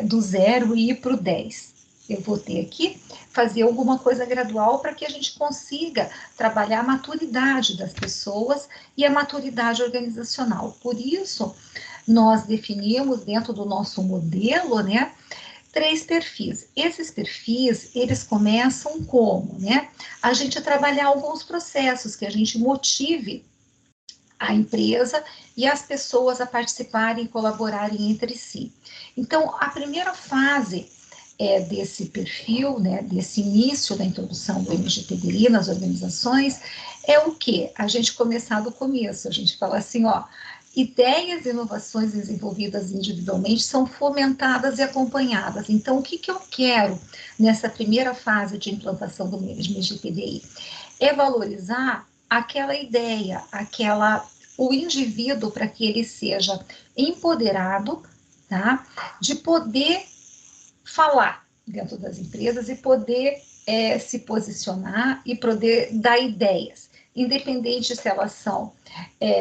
do 0 e ir para o 10. Eu vou ter que fazer alguma coisa gradual para que a gente consiga trabalhar a maturidade das pessoas e a maturidade organizacional. Por isso, nós definimos dentro do nosso modelo, né, 3 perfis. Esses perfis, eles começam como, né? A gente trabalhar alguns processos que a gente motive a empresa e as pessoas a participarem e colaborarem entre si. Então, a primeira fase desse perfil, né, desse início da introdução do MGPDI nas organizações, é o quê? A gente começar do começo, a gente fala assim, ó, ideias e inovações desenvolvidas individualmente são fomentadas e acompanhadas. Então, o que eu quero nessa primeira fase de implantação do MGPDI? É valorizar aquela ideia, o indivíduo para que ele seja empoderado, tá? De poder falar dentro das empresas e poder se posicionar e poder dar ideias, independente se elas são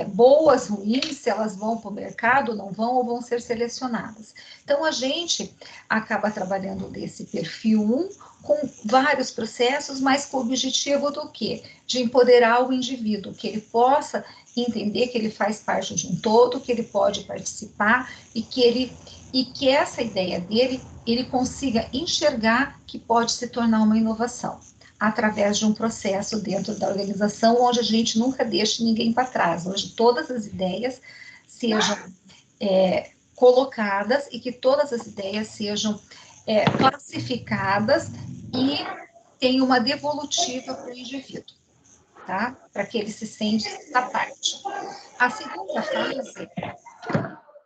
boas, ruins, se elas vão para o mercado, não vão ou vão ser selecionadas. Então, a gente acaba trabalhando desse perfil 1 com vários processos, mas com o objetivo do quê? De empoderar o indivíduo, que ele possa entender que ele faz parte de um todo, que ele pode participar e que essa ideia dele, ele consiga enxergar que pode se tornar uma inovação, através de um processo dentro da organização, onde a gente nunca deixa ninguém para trás, onde todas as ideias sejam colocadas e que todas as ideias sejam classificadas e tem uma devolutiva para o indivíduo, tá? Para que ele se sente essa parte. A segunda fase,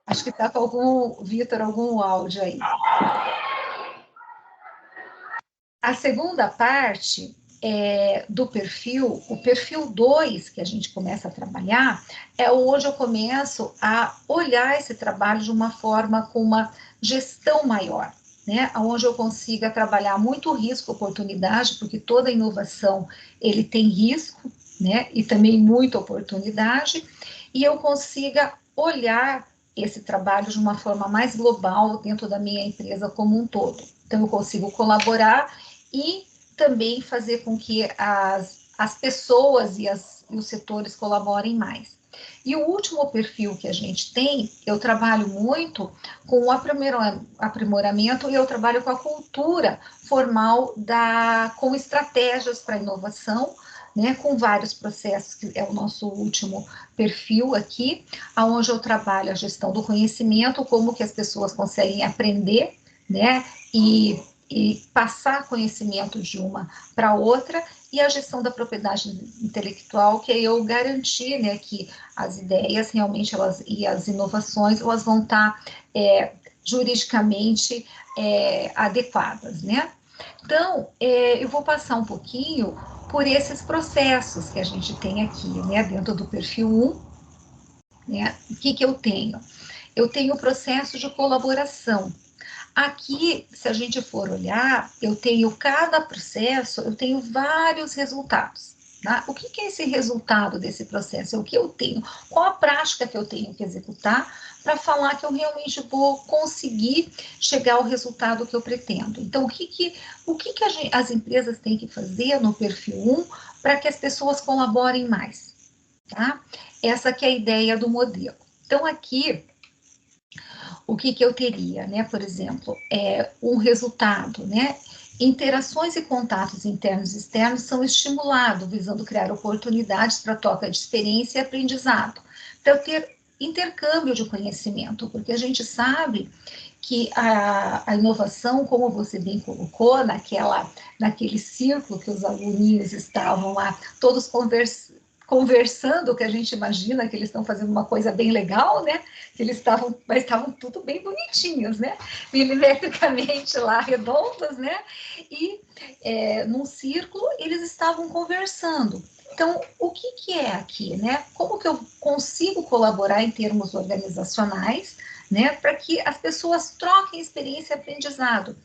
acho que está com algum, Vitor, algum áudio aí. A segunda parte do perfil, o perfil 2 que a gente começa a trabalhar, é onde eu começo a olhar esse trabalho de uma forma com uma gestão maior, né? Onde eu consiga trabalhar muito risco, oportunidade, porque toda inovação ele tem risco, né? E também muita oportunidade, e eu consiga olhar esse trabalho de uma forma mais global dentro da minha empresa como um todo. Então, eu consigo colaborar e também fazer com que as pessoas e os setores colaborem mais. E o último perfil que a gente tem, eu trabalho muito com o aprimoramento e eu trabalho com a cultura formal com estratégias para inovação, né, com vários processos, que é o nosso último perfil aqui, onde eu trabalho a gestão do conhecimento, como que as pessoas conseguem aprender, né, e passar conhecimento de uma para outra, e a gestão da propriedade intelectual, que é eu garantir, né, que as ideias realmente e as inovações elas vão estar juridicamente adequadas, né? Então, eu vou passar um pouquinho por esses processos que a gente tem aqui, né, dentro do perfil 1, né? O que eu tenho? Eu tenho o processo de colaboração. Aqui, se a gente for olhar, eu tenho cada processo, eu tenho vários resultados. Tá? O que é esse resultado desse processo? É o que eu tenho, qual a prática que eu tenho que executar para falar que eu realmente vou conseguir chegar ao resultado que eu pretendo. Então, o que as empresas têm que fazer no perfil 1 para que as pessoas colaborem mais? Tá? Essa que é a ideia do modelo. Então, aqui, o que eu teria, né? Por exemplo, um resultado, né? Interações e contatos internos e externos são estimulados, visando criar oportunidades para troca de experiência e aprendizado. Então, ter intercâmbio de conhecimento, porque a gente sabe que a inovação, como você bem colocou, naquele círculo que os aluninhos estavam lá, todos conversando, que a gente imagina que eles estão fazendo uma coisa bem legal, né? Que mas estavam tudo bem bonitinhos, né? Milimetricamente lá, redondos, né? E num círculo eles estavam conversando. Então, o que é aqui, né? Como que eu consigo colaborar em termos organizacionais, né? Para que as pessoas troquem experiência e aprendizado.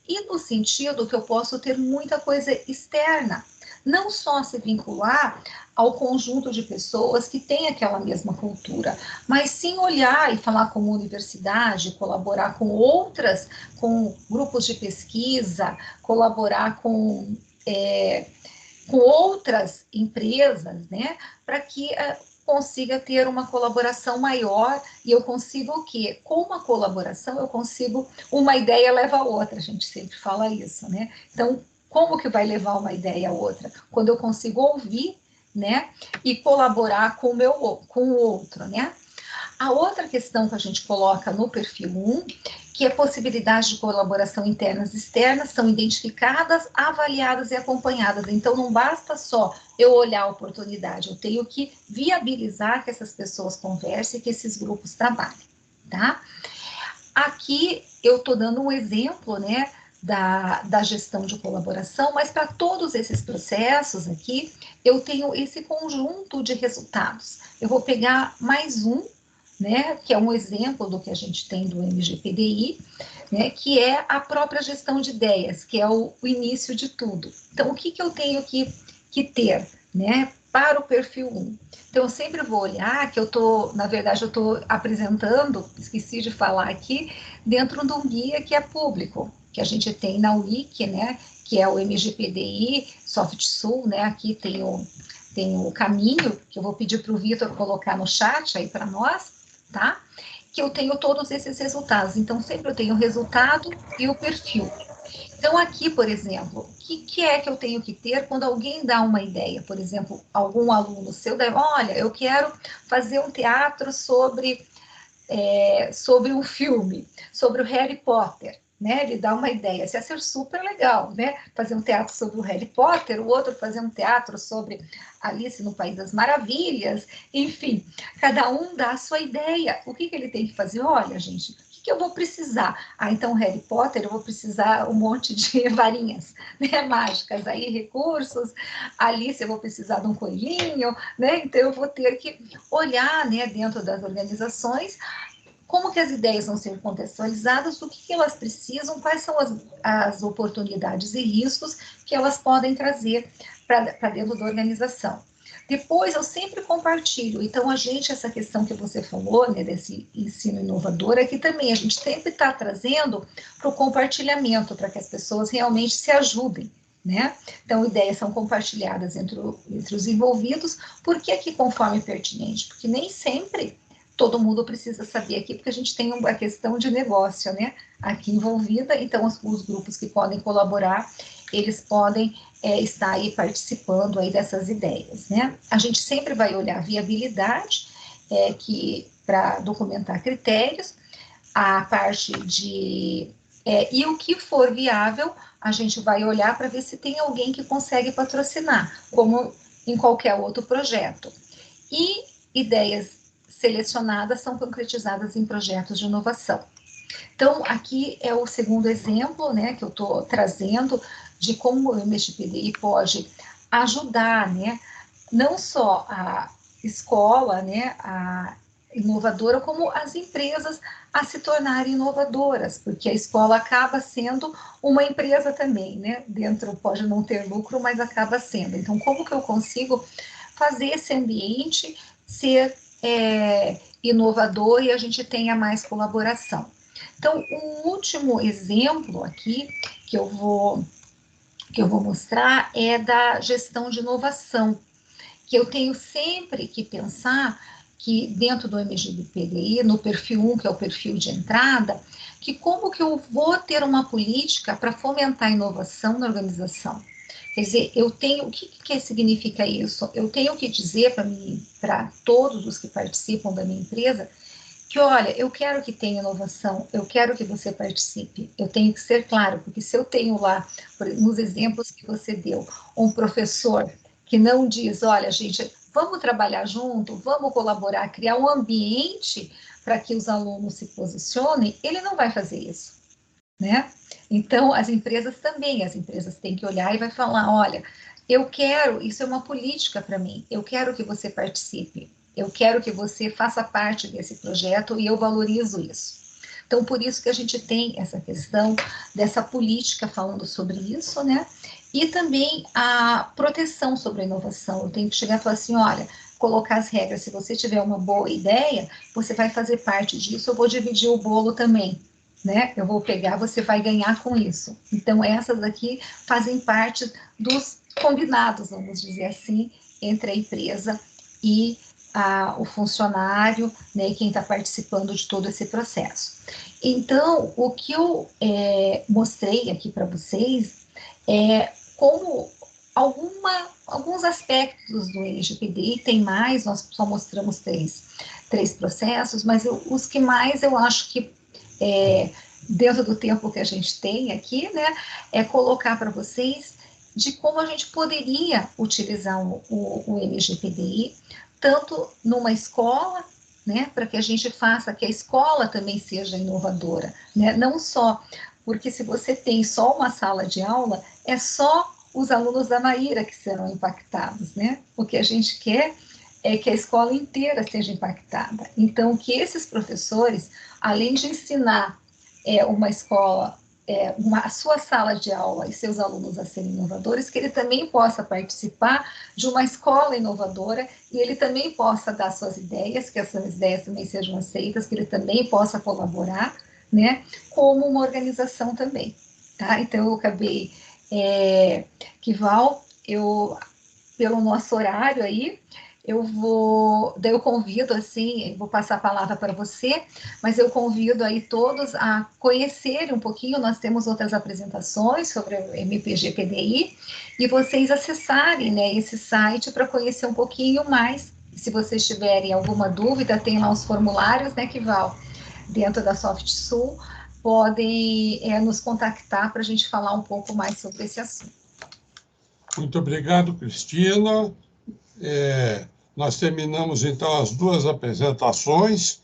E no sentido que eu posso ter muita coisa externa, não só se vincular ao conjunto de pessoas que têm aquela mesma cultura, mas sim olhar e falar com uma universidade, colaborar com outras, com grupos de pesquisa, colaborar com outras empresas, né, para que consiga ter uma colaboração maior, e eu consigo o quê? Com uma colaboração, eu consigo, uma ideia leva a outra, a gente sempre fala isso, né? Então, como que vai levar uma ideia a outra? Quando eu consigo ouvir, né, e colaborar com o outro, né? A outra questão que a gente coloca no perfil 1, que é possibilidade de colaboração internas e externas, são identificadas, avaliadas e acompanhadas. Então, não basta só eu olhar a oportunidade, eu tenho que viabilizar que essas pessoas conversem, que esses grupos trabalhem, tá? Aqui, eu estou dando um exemplo, né, da gestão de colaboração, mas para todos esses processos aqui, eu tenho esse conjunto de resultados. Eu vou pegar mais um, né, que é um exemplo do que a gente tem do MGPDI, né, que é a própria gestão de ideias, que é o início de tudo. Então, o que eu tenho que ter, né, para o perfil 1? Então, eu sempre vou olhar que na verdade, eu estou apresentando, esqueci de falar aqui, dentro de um guia que é público, que a gente tem na Wiki, né, que é o MGPDI SoftSul, né, aqui tem o caminho, que eu vou pedir para o Vitor colocar no chat aí para nós, tá? Que eu tenho todos esses resultados. Então, sempre eu tenho o resultado e o perfil. Então, aqui, por exemplo, o que é que eu tenho que ter quando alguém dá uma ideia? Por exemplo, algum aluno seu deve, olha, eu quero fazer um teatro sobre um filme, sobre o Harry Potter. né? Ele dá uma ideia, isso ia ser super legal, né? Fazer um teatro sobre o Harry Potter, o outro fazer um teatro sobre Alice no País das Maravilhas, enfim, cada um dá a sua ideia. O que ele tem que fazer? Olha, gente, o que eu vou precisar? Ah, então Harry Potter, eu vou precisar um monte de varinhas, né, mágicas, aí recursos. Alice, eu vou precisar de um coelhinho, né? Então eu vou ter que olhar, né, dentro das organizações, como que as ideias vão ser contextualizadas, o que elas precisam, quais são as oportunidades e riscos que elas podem trazer para dentro da organização. Depois, eu sempre compartilho. Então, essa questão que você falou, né, desse ensino inovador, é que também a gente sempre está trazendo para o compartilhamento, para que as pessoas realmente se ajudem, né? Então, ideias são compartilhadas entre os envolvidos, por que aqui conforme pertinente? Porque nem sempre todo mundo precisa saber aqui, porque a gente tem uma questão de negócio, né, aqui envolvida, então os grupos que podem colaborar, eles podem estar aí participando aí dessas ideias, né. A gente sempre vai olhar a viabilidade, para documentar critérios, a parte de... e o que for viável, a gente vai olhar para ver se tem alguém que consegue patrocinar, como em qualquer outro projeto. E ideias selecionadas são concretizadas em projetos de inovação. Então, aqui é o segundo exemplo, né, que eu estou trazendo de como o MGPDI pode ajudar, né, não só a escola, né, a inovadora, como as empresas a se tornarem inovadoras, porque a escola acaba sendo uma empresa também, né, dentro pode não ter lucro, mas acaba sendo. Então, como que eu consigo fazer esse ambiente ser inovador e a gente tenha mais colaboração? Então, um último exemplo aqui que eu vou mostrar é da gestão de inovação, que eu tenho sempre que pensar que dentro do MGPDI, no perfil 1, que é o perfil de entrada, que como que eu vou ter uma política para fomentar a inovação na organização. Quer dizer, o que significa isso? Eu tenho que dizer para todos os que participam da minha empresa, que olha, eu quero que tenha inovação, eu quero que você participe, eu tenho que ser claro, porque se eu tenho lá, nos exemplos que você deu, um professor que não diz, olha, gente, vamos trabalhar junto, vamos colaborar, criar um ambiente para que os alunos se posicionem, ele não vai fazer isso, né? Então, as empresas têm que olhar e vai falar, olha, eu quero, isso é uma política para mim, eu quero que você participe, eu quero que você faça parte desse projeto e eu valorizo isso. Então, por isso que a gente tem essa questão dessa política falando sobre isso, né? E também a proteção sobre a inovação. Eu tenho que chegar e falar assim, olha, colocar as regras, se você tiver uma boa ideia, você vai fazer parte disso, eu vou dividir o bolo também, né? Eu vou pegar, você vai ganhar com isso. Então, essas aqui fazem parte dos combinados, vamos dizer assim, entre a empresa e o funcionário, né, quem está participando de todo esse processo. Então, o que eu mostrei aqui para vocês é como alguns aspectos do LGPDI, tem mais, nós só mostramos três processos, mas os que mais eu acho que dentro do tempo que a gente tem aqui, né, é colocar para vocês de como a gente poderia utilizar o LGPDI, tanto numa escola, né, para que a gente faça que a escola também seja inovadora, né, não só, porque se você tem só uma sala de aula, é só os alunos da Maíra que serão impactados, né, o que a gente quer é que a escola inteira seja impactada. Então, que esses professores, além de ensinar uma escola, a sua sala de aula e seus alunos a serem inovadores, que ele também possa participar de uma escola inovadora e ele também possa dar suas ideias, que essas ideias também sejam aceitas, que ele também possa colaborar, né, como uma organização também, tá? Então, eu acabei, Val, pelo nosso horário aí, daí eu convido, assim, vou passar a palavra para você, mas eu convido aí todos a conhecerem um pouquinho, nós temos outras apresentações sobre o MPGPDI, e vocês acessarem, né, esse site para conhecer um pouquinho mais. Se vocês tiverem alguma dúvida, tem lá os formulários, né, Val, dentro da SoftSul, podem nos contactar para a gente falar um pouco mais sobre esse assunto. Muito obrigado, Cristina. Nós terminamos, então, as 2 apresentações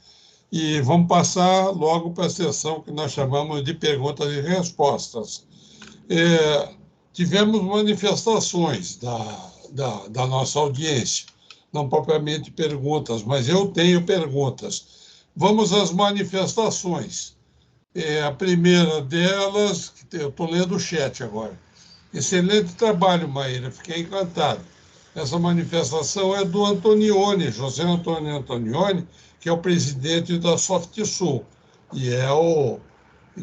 e vamos passar logo para a sessão que nós chamamos de perguntas e respostas. Tivemos manifestações da nossa audiência, não propriamente perguntas, mas eu tenho perguntas. Vamos às manifestações. A primeira delas, eu estou lendo o chat agora. Excelente trabalho, Maíra, fiquei encantado. Essa manifestação é do Antonioni, José Antônio Antonioni, que é o presidente da SoftSul, e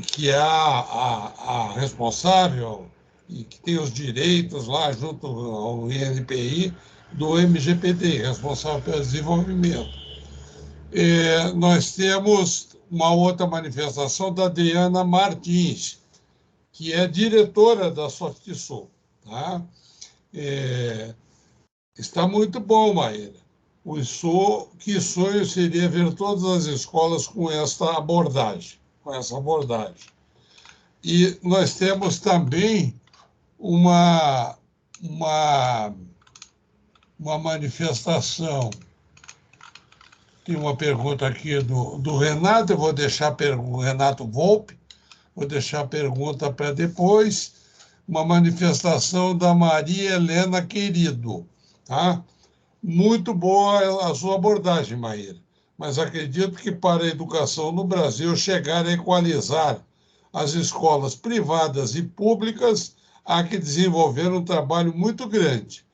que é a responsável e que tem os direitos lá junto ao INPI do MGPD, responsável pelo desenvolvimento. Nós temos uma outra manifestação da Diana Martins, que é diretora da SoftSul. Tá? Está muito bom, Maíra. Que sonho seria ver todas as escolas com essa abordagem. E nós temos também uma manifestação. Tem uma pergunta aqui do Renato, eu vou deixar o Renato Volpe, vou deixar a pergunta para depois. Uma manifestação da Maria Helena Querido. Tá? Muito boa a sua abordagem, Maíra, mas acredito que para a educação no Brasil chegar a equalizar as escolas privadas e públicas, há que desenvolver um trabalho muito grande.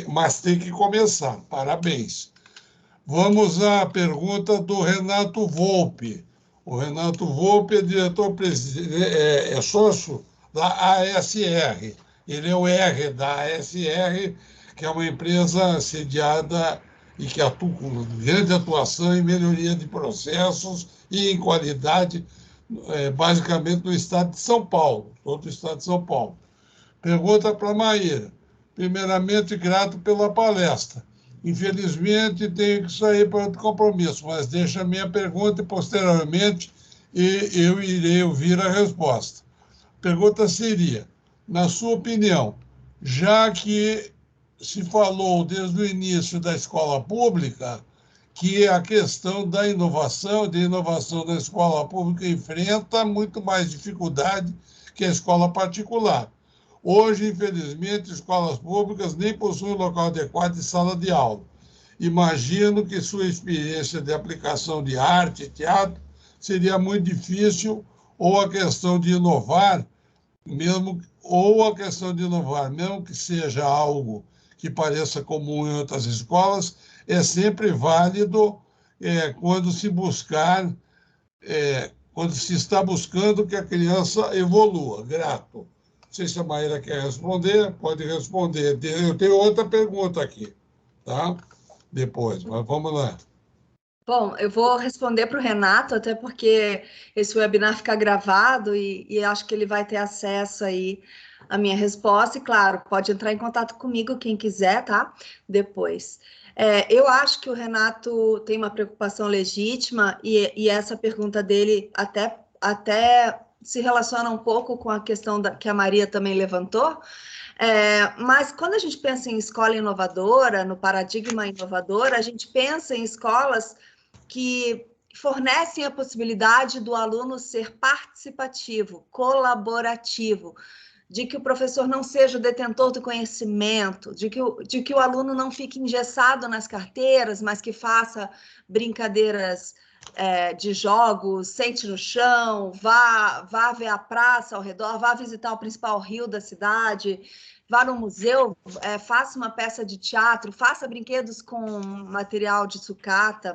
Mas tem que começar. Parabéns. Vamos à pergunta do Renato Volpe. O Renato Volpe é diretor-presidente, é sócio da ASR. Ele é o R da ASR, que é uma empresa sediada e que atua com grande atuação em melhoria de processos e em qualidade, basicamente no estado de São Paulo, todo o estado de São Paulo. Pergunta para a Maíra. Primeiramente, grato pela palestra. Infelizmente, tenho que sair para outro compromisso, mas deixo a minha pergunta e, posteriormente, eu irei ouvir a resposta. A pergunta seria, na sua opinião, já que se falou desde o início da escola pública que a questão da inovação da escola pública enfrenta muito mais dificuldade que a escola particular. Hoje, infelizmente, escolas públicas nem possuem local adequado de sala de aula. Imagino que sua experiência de aplicação de arte e teatro seria muito difícil, ou a questão de inovar, mesmo que seja algo que pareça comum em outras escolas, é sempre válido quando se está buscando que a criança evolua. Grato. Não sei se a Maíra quer responder, pode responder. Eu tenho outra pergunta aqui, tá? Depois, mas vamos lá. Bom, eu vou responder para o Renato, até porque esse webinar fica gravado e acho que ele vai ter acesso aí à minha resposta. E, claro, pode entrar em contato comigo quem quiser, tá? Depois. Eu acho que o Renato tem uma preocupação legítima e essa pergunta dele até se relaciona um pouco com a questão que a Maria também levantou, mas quando a gente pensa em escola inovadora, no paradigma inovador, a gente pensa em escolas que fornecem a possibilidade do aluno ser participativo, colaborativo, de que o professor não seja o detentor do conhecimento, de que o aluno não fique engessado nas carteiras, mas que faça brincadeiras de jogos, sente no chão, vá ver a praça ao redor, vá visitar o principal rio da cidade, vá no museu, faça uma peça de teatro, faça brinquedos com material de sucata.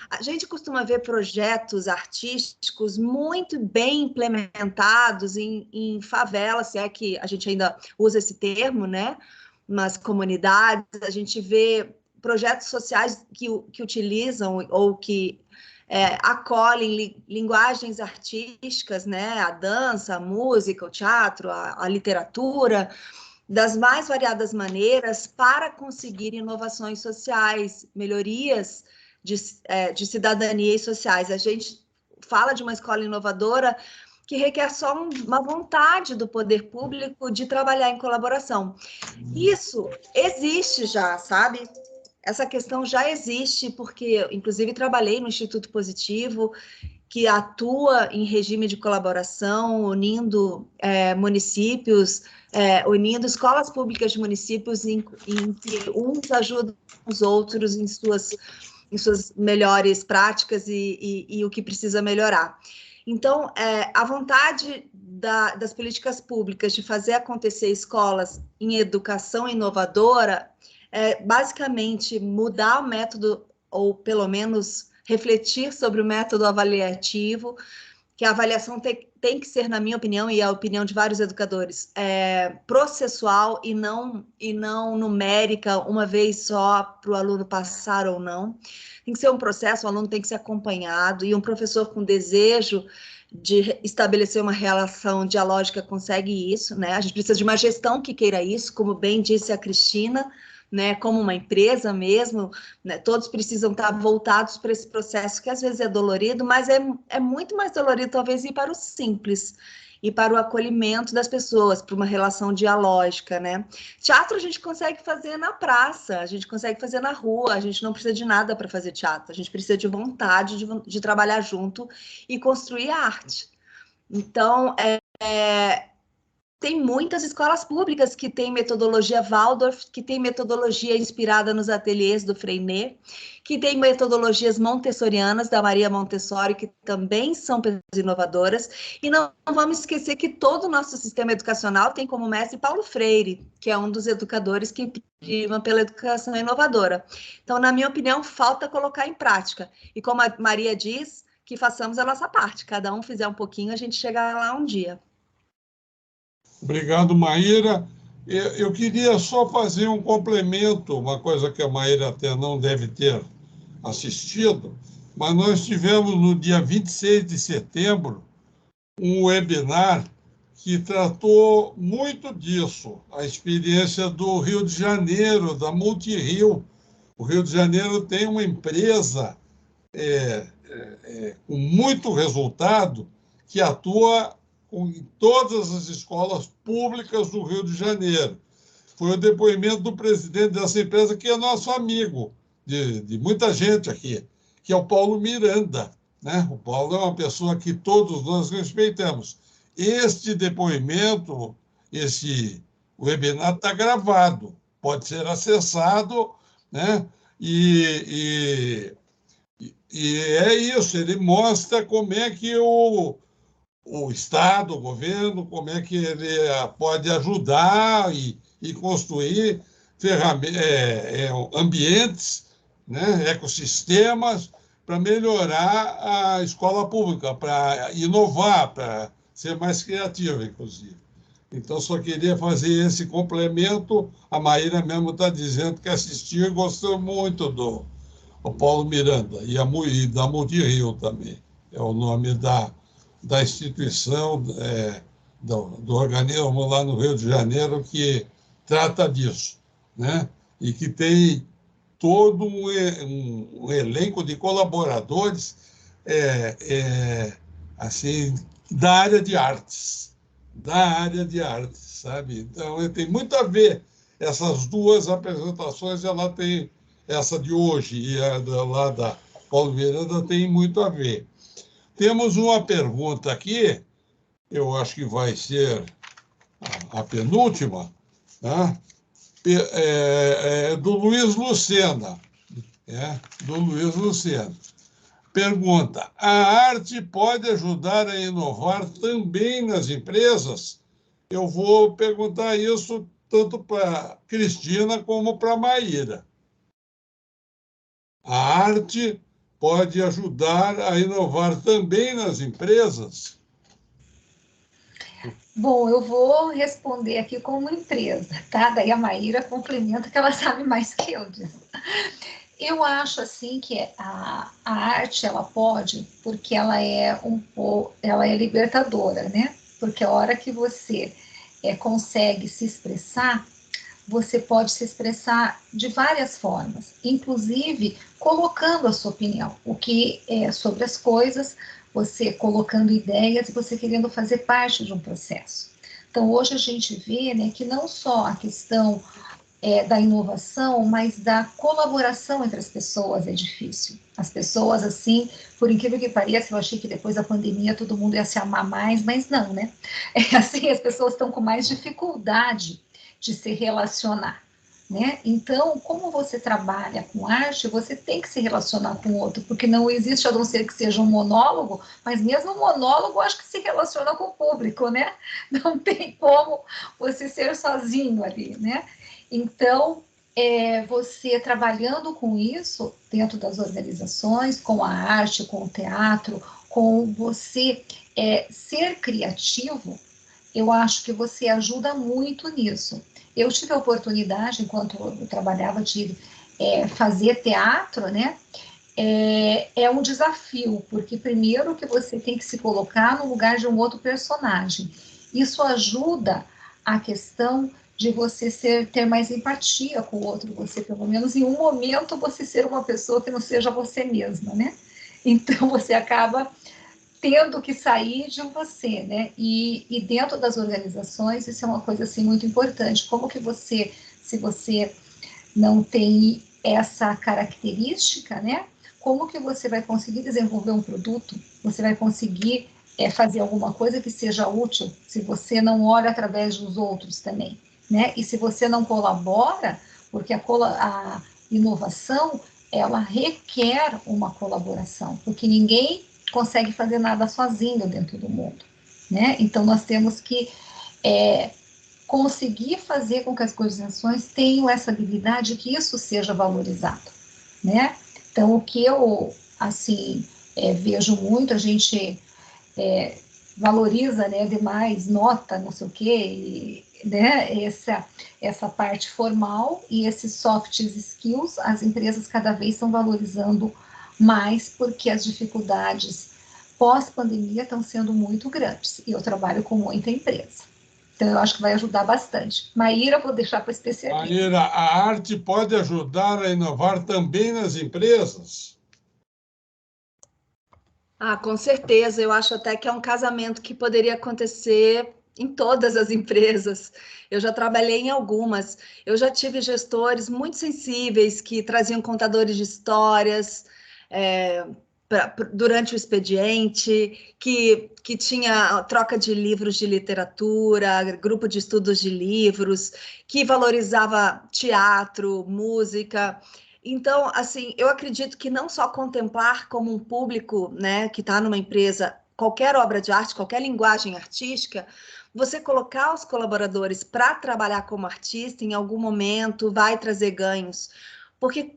A gente costuma ver projetos artísticos muito bem implementados em favelas, se é que a gente ainda usa esse termo, né? Nas comunidades, a gente vê projetos sociais que utilizam ou que acolhem linguagens artísticas, né? A dança, a música, o teatro, a literatura, das mais variadas maneiras para conseguir inovações sociais, melhorias de cidadania e sociais. A gente fala de uma escola inovadora que requer só uma vontade do poder público de trabalhar em colaboração. Isso existe já, sabe? Essa questão já existe, porque, inclusive, trabalhei no Instituto Positivo, que atua em regime de colaboração, unindo municípios, unindo escolas públicas de municípios em que uns ajudam os outros em suas melhores práticas e o que precisa melhorar. Então, a vontade das políticas públicas de fazer acontecer escolas em educação inovadora é basicamente mudar o método, ou pelo menos refletir sobre o método avaliativo, que a avaliação tem que ser, na minha opinião, e a opinião de vários educadores, processual e não numérica, uma vez só para o aluno passar ou não. Tem que ser um processo, o aluno tem que ser acompanhado, e um professor com desejo de estabelecer uma relação dialógica consegue isso, né? A gente precisa de uma gestão que queira isso, como bem disse a Cristina, né, como uma empresa mesmo, né, todos precisam estar voltados para esse processo que às vezes é dolorido, mas é muito mais dolorido talvez ir para o simples, e para o acolhimento das pessoas, para uma relação dialógica, né? Teatro a gente consegue fazer na praça, a gente consegue fazer na rua, a gente não precisa de nada para fazer teatro, a gente precisa de vontade de trabalhar junto e construir arte. Então, tem muitas escolas públicas que têm metodologia Waldorf, que tem metodologia inspirada nos ateliês do Freinet, que tem metodologias montessorianas, da Maria Montessori, que também são inovadoras. E não vamos esquecer que todo o nosso sistema educacional tem como mestre Paulo Freire, que é um dos educadores que prima pela educação inovadora. Então, na minha opinião, falta colocar em prática. E como a Maria diz, que façamos a nossa parte. Cada um fizer um pouquinho, a gente chega lá um dia. Obrigado, Maíra. Eu queria só fazer um complemento, uma coisa que a Maíra até não deve ter assistido, mas nós tivemos no dia 26 de setembro um webinar que tratou muito disso, a experiência do Rio de Janeiro, da Multirio. O Rio de Janeiro tem uma empresa com muito resultado que atua em todas as escolas públicas do Rio de Janeiro. Foi o depoimento do presidente dessa empresa, que é nosso amigo, de muita gente aqui, que é o Paulo Miranda, né? O Paulo é uma pessoa que todos nós respeitamos. Este depoimento, esse webinar está gravado, pode ser acessado, né? E é isso, ele mostra como é que o Estado, o governo, como é que ele pode ajudar e construir ambientes, né, ecossistemas, para melhorar a escola pública, para inovar, para ser mais criativa, inclusive. Então, só queria fazer esse complemento. A Maíra mesmo está dizendo que assistiu e gostou muito do Paulo Miranda, e da Multirio também. É o nome da instituição, do organismo lá no Rio de Janeiro que trata disso, né? E que tem todo um elenco de colaboradores assim, da área de artes, sabe? Então, tem muito a ver essas duas apresentações, ela tem essa de hoje e a lá da Paulo Miranda tem muito a ver. Temos uma pergunta aqui, eu acho que vai ser a penúltima, né? Do Luiz Lucena. Do Luiz Lucena. Pergunta: a arte pode ajudar a inovar também nas empresas? Eu vou perguntar isso tanto para Cristina como para Maíra. A arte pode ajudar a inovar também nas empresas? Bom, eu vou responder aqui como empresa, tá? Daí a Maíra complementa, que ela sabe mais que eu disso. Eu acho assim que a arte ela pode, porque ela é libertadora, né? Porque a hora que você consegue se expressar, você pode se expressar de várias formas, inclusive colocando a sua opinião, o que é sobre as coisas, você colocando ideias e você querendo fazer parte de um processo. Então, hoje a gente vê, né, que não só a questão da inovação, mas da colaboração entre as pessoas é difícil. As pessoas, assim, por incrível que pareça, eu achei que depois da pandemia todo mundo ia se amar mais, mas não, né? Assim, as pessoas estão com mais dificuldade de se relacionar, né? Então, como você trabalha com arte, você tem que se relacionar com o outro, porque não existe, a não ser que seja um monólogo, mas mesmo um monólogo, acho que se relaciona com o público, né? Não tem como você ser sozinho ali, né? Então, você trabalhando com isso, dentro das organizações, com a arte, com o teatro, com você ser criativo, eu acho que você ajuda muito nisso. Eu tive a oportunidade, enquanto eu trabalhava, de fazer teatro, né? É um desafio, porque primeiro que você tem que se colocar no lugar de um outro personagem. Isso ajuda a questão de você ter mais empatia com o outro, você pelo menos em um momento você ser uma pessoa que não seja você mesma, né? Então você acaba tendo que sair de você, né? E dentro das organizações isso é uma coisa assim muito importante. Como que você, se você não tem essa característica, né? Como que você vai conseguir desenvolver um produto? Você vai conseguir fazer alguma coisa que seja útil se você não olha através dos outros também, né? E se você não colabora, porque a inovação, ela requer uma colaboração, porque ninguém consegue fazer nada sozinho dentro do mundo, né? Então, nós temos que conseguir fazer com que as organizações tenham essa habilidade, que isso seja valorizado, né? Então, o que eu, assim, vejo muito, a gente valoriza, né, demais, nota, não sei o quê, né, essa parte formal e esses soft skills, as empresas cada vez estão valorizando mais, porque as dificuldades pós-pandemia estão sendo muito grandes, e eu trabalho com muita empresa. Então, eu acho que vai ajudar bastante. Maíra, vou deixar para especialista. Maíra, a arte pode ajudar a inovar também nas empresas? Ah, com certeza. Eu acho até que é um casamento que poderia acontecer em todas as empresas. Eu já trabalhei em algumas. Eu já tive gestores muito sensíveis que traziam contadores de histórias durante o expediente, que tinha troca de livros de literatura, grupo de estudos de livros, que valorizava teatro, música. Então, assim, eu acredito que não só contemplar como um público, né, que está numa empresa, qualquer obra de arte, qualquer linguagem artística, você colocar os colaboradores para trabalhar como artista, em algum momento, vai trazer ganhos. Porque,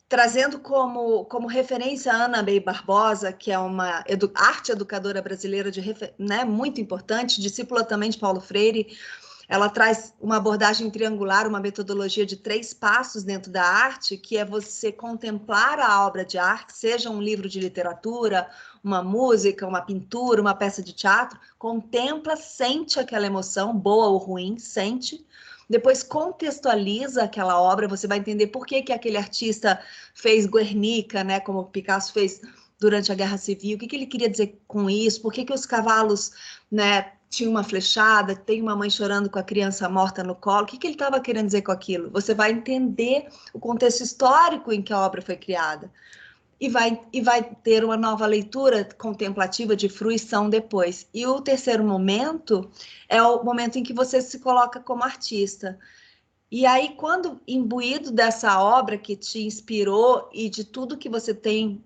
trazendo como referência a Ana Bey Barbosa, que é uma arte educadora brasileira né, muito importante, discípula também de Paulo Freire. Ela traz uma abordagem triangular, uma metodologia de 3 passos dentro da arte, que é você contemplar a obra de arte, seja um livro de literatura, uma música, uma pintura, uma peça de teatro, contempla, sente aquela emoção, boa ou ruim, sente, depois contextualiza aquela obra, você vai entender por que aquele artista fez Guernica, né, como o Picasso fez durante a Guerra Civil, o que ele queria dizer com isso, por que os cavalos, né, tinha uma flechada, tem uma mãe chorando com a criança morta no colo, o que ele estava querendo dizer com aquilo? Você vai entender o contexto histórico em que a obra foi criada e vai ter uma nova leitura contemplativa de fruição depois. E o terceiro momento é o momento em que você se coloca como artista. E aí, quando imbuído dessa obra que te inspirou e de tudo que você tem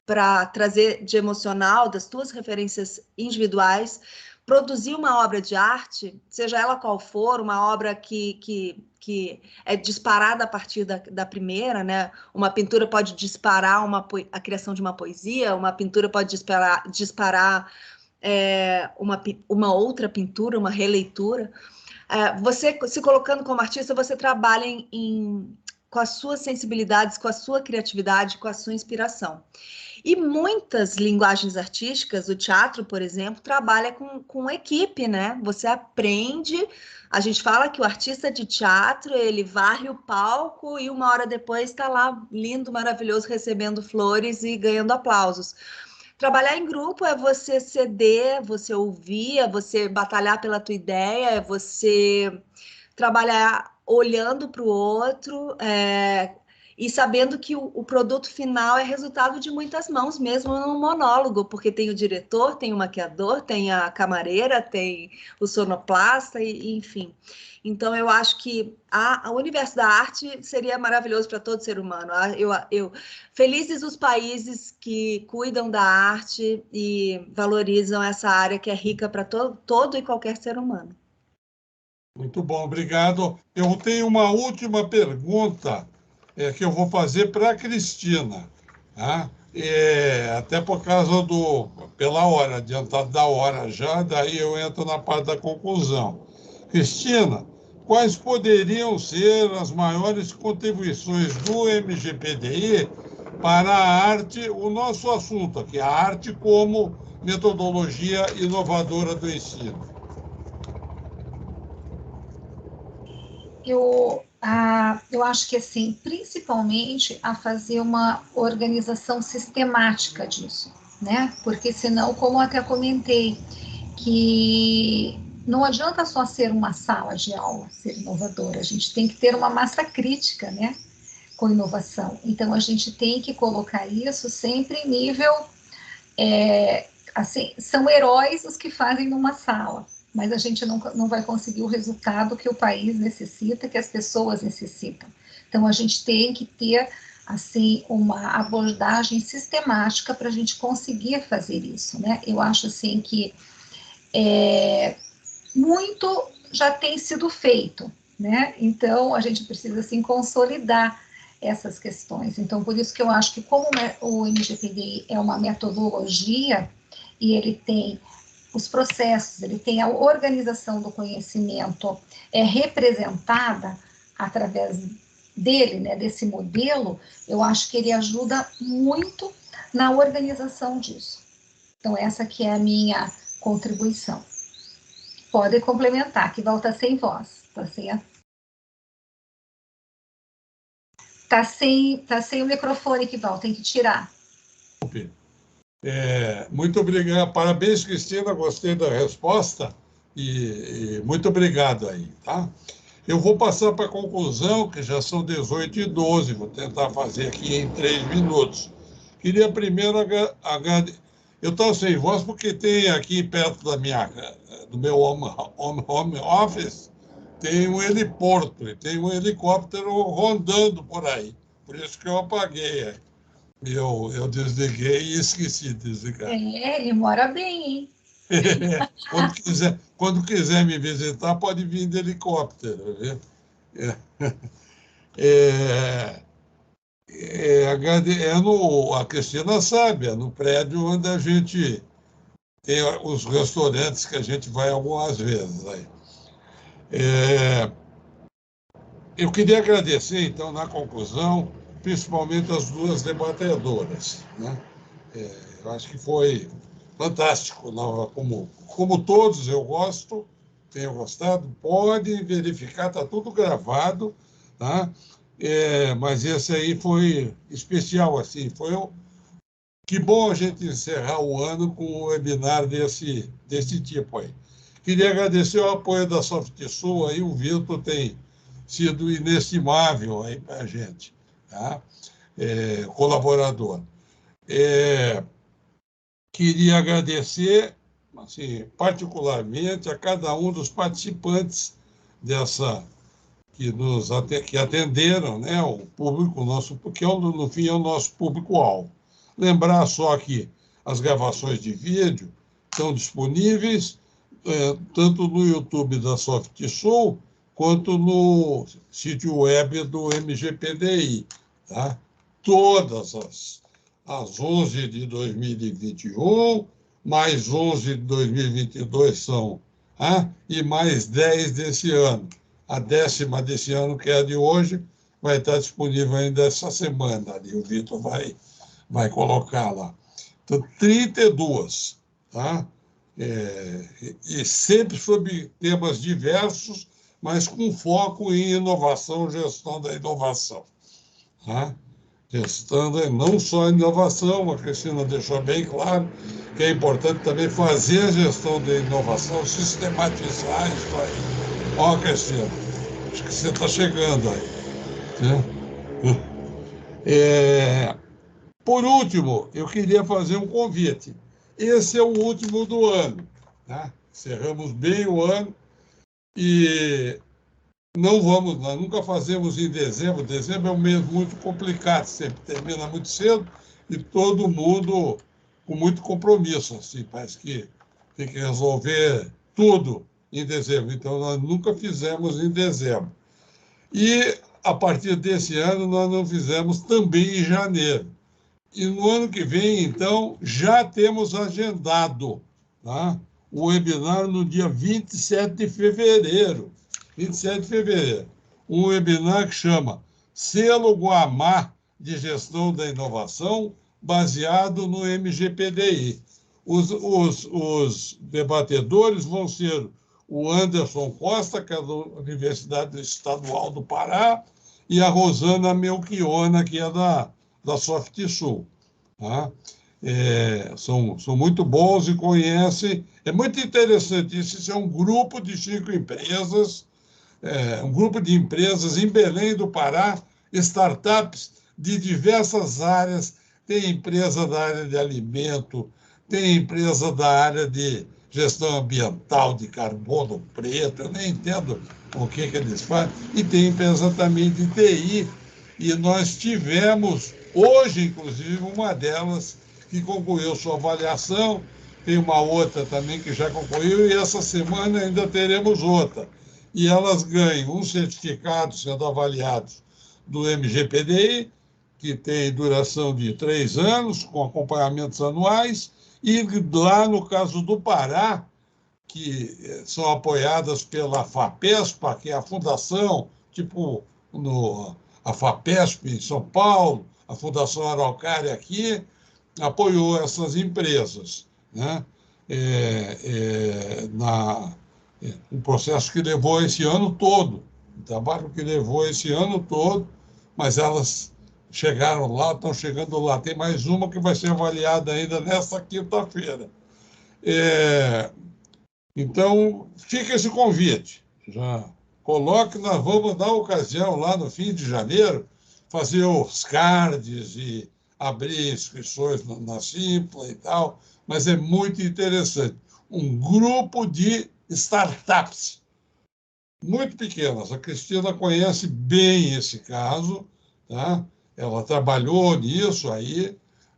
para trazer de emocional, das tuas referências individuais, produzir uma obra de arte, seja ela qual for, uma obra que é disparada a partir da primeira, né? Uma pintura pode disparar a criação de uma poesia, uma pintura pode disparar uma outra pintura, uma releitura. Você se colocando como artista, você trabalha com as suas sensibilidades, com a sua criatividade, com a sua inspiração. E muitas linguagens artísticas, o teatro, por exemplo, trabalha com equipe, né? Você aprende, a gente fala que o artista de teatro, ele varre o palco e uma hora depois está lá, lindo, maravilhoso, recebendo flores e ganhando aplausos. Trabalhar em grupo é você ceder, você ouvir, é você batalhar pela tua ideia, é você trabalhar olhando para o outro, e sabendo que o produto final é resultado de muitas mãos, mesmo no monólogo, porque tem o diretor, tem o maquiador, tem a camareira, tem o sonoplasta, enfim. Então, eu acho que o universo da arte seria maravilhoso para todo ser humano. Felizes os países que cuidam da arte e valorizam essa área que é rica para todo e qualquer ser humano. Muito bom, obrigado. Eu tenho uma última pergunta que eu vou fazer para a Cristina, tá? Até por causa pela hora, adiantado da hora já, daí eu entro na parte da conclusão. Cristina, quais poderiam ser as maiores contribuições do MGPDI para a arte, o nosso assunto aqui, a arte como metodologia inovadora do ensino? Eu acho que, assim, principalmente a fazer uma organização sistemática disso, né? Porque senão, como eu até comentei, que não adianta só ser uma sala de aula, ser inovadora, a gente tem que ter uma massa crítica, né? Com inovação. Então, a gente tem que colocar isso sempre em nível, assim, são heróis os que fazem numa sala, mas a gente não vai conseguir o resultado que o país necessita, que as pessoas necessitam. Então, a gente tem que ter, assim, uma abordagem sistemática para a gente conseguir fazer isso, né? Eu acho, assim, que muito já tem sido feito, né? Então, a gente precisa, assim, consolidar essas questões. Então, por isso que eu acho que como o MGPDI é uma metodologia e ele tem os processos, ele tem a organização do conhecimento representada através dele, né, desse modelo, eu acho que ele ajuda muito na organização disso. Então, essa que é a minha contribuição. Pode complementar, que volta sem voz, tá sem tá sem o microfone, que volta, tem que tirar. Muito obrigado, parabéns, Cristina, gostei da resposta e muito obrigado aí, tá? Eu vou passar para a conclusão, que já são 18h12, vou tentar fazer aqui em 3 minutos. Queria primeiro agradecer. Eu estou sem voz porque tem aqui perto do meu home office, tem um heliporto, e tem um helicóptero rondando por aí. Por isso que eu apaguei. Eu desliguei e esqueci de desligar. Ele mora bem, hein? Quando quiser me visitar, pode vir de helicóptero. Viu? A Cristina sabe, é no prédio onde a gente tem os restaurantes que a gente vai algumas vezes. Aí. Eu queria agradecer, então, na conclusão, principalmente as duas debatedoras. Né? Eu acho que foi fantástico. Como todos eu gosto, tenho gostado, podem verificar, está tudo gravado, tá? Mas esse aí foi especial, assim, que bom a gente encerrar o ano com um webinar desse tipo aí. Queria agradecer o apoio da SoftSul, aí o Vitor tem sido inestimável aí para a gente, tá? Colaborador. Queria agradecer, assim, particularmente a cada um dos participantes que atenderam, né, o público nosso, porque no fim é o nosso público-alvo. Lembrar só que as gravações de vídeo estão disponíveis tanto no YouTube da SoftSul quanto no sítio web do MGPDI. Tá? Todas as 11 de 2021, mais 11 de 2022 são, e mais 10 desse ano. A 10ª desse ano, que é a de hoje, vai estar disponível ainda essa semana. Ali o Vitor vai colocar lá. Então, 32, tá? E sempre sobre temas diversos, mas com foco em inovação, gestão da inovação. Tá? Gestão, não só a inovação, a Cristina deixou bem claro que é importante também fazer a gestão da inovação, sistematizar isso aí. Ó, Cristina, acho que você está chegando aí. Né? Por último, eu queria fazer um convite. Esse é o último do ano. Né? Cerramos bem o ano e nós nunca fazemos em dezembro. Dezembro é um mês muito complicado, sempre termina muito cedo e todo mundo com muito compromisso. Assim, parece que tem que resolver tudo em dezembro. Então, nós nunca fizemos em dezembro. E, a partir desse ano, nós não fizemos também em janeiro. E no ano que vem, então, já temos agendado, tá? O webinar no dia 27 de fevereiro. 27 de fevereiro. Um webinar que chama Selo Guamá de Gestão da Inovação, baseado no MGPDI. Os debatedores vão ser o Anderson Costa, que é da Universidade Estadual do Pará, e a Rosana Melchiona, que é da SoftSul. Tá? São muito bons e conhecem. É muito interessante isso. Isso é um grupo de 5 empresas, um grupo de empresas em Belém do Pará, startups de diversas áreas. Tem empresa da área de alimento, tem empresa da área de gestão ambiental, de carbono preto, eu nem entendo o que eles fazem, e tem empresa também de TI. E nós tivemos, hoje, inclusive, uma delas que concluiu sua avaliação, tem uma outra também que já concluiu, e essa semana ainda teremos outra. E elas ganham um certificado sendo avaliados do MGPDI, que tem duração de 3 anos, com acompanhamentos anuais, e lá no caso do Pará, que são apoiadas pela FAPESPA, que é a fundação, tipo a FAPESP em São Paulo, a Fundação Araucária aqui, apoiou essas empresas. Né? Um processo que levou esse ano todo, um trabalho que levou esse ano todo, mas elas chegaram lá, estão chegando lá. Tem mais uma que vai ser avaliada ainda nesta quinta-feira. Então, fica esse convite. Já coloque, nós vamos dar ocasião lá no fim de janeiro, fazer os cards e abrir inscrições na Simpla e tal, mas é muito interessante. Um grupo de startups muito pequenas. A Cristina conhece bem esse caso, tá? Ela trabalhou nisso aí,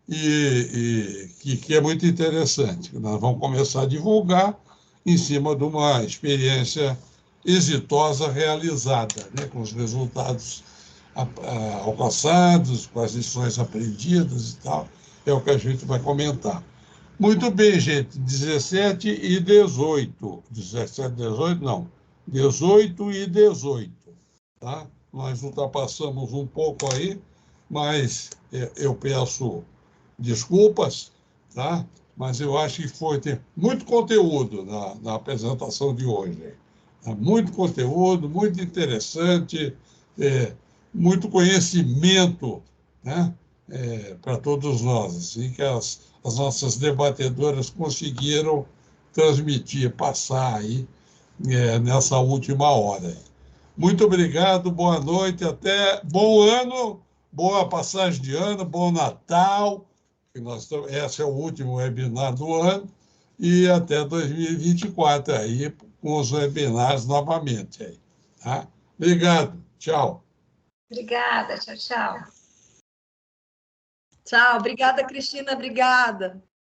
e que é muito interessante. Nós vamos começar a divulgar em cima de uma experiência exitosa realizada, né? Com os resultados alcançados, com as lições aprendidas e tal. É o que a gente vai comentar. Muito bem, gente. 17 e 18. 17 e 18, não. 18 e 18. Tá? Nós ultrapassamos um pouco aí, mas eu peço desculpas, tá? Mas eu acho que ter muito conteúdo na apresentação de hoje. Muito conteúdo, muito interessante, muito conhecimento, né? Para todos nós, assim, que as nossas debatedoras conseguiram transmitir, passar aí nessa última hora. Muito obrigado, boa noite, até bom ano, boa passagem de ano, bom Natal, que esse é o último webinar do ano, e até 2024 aí, com os webinars novamente. Aí, tá? Obrigado, tchau. Obrigada, tchau, tchau. Tchau, obrigada, Cristina, obrigada.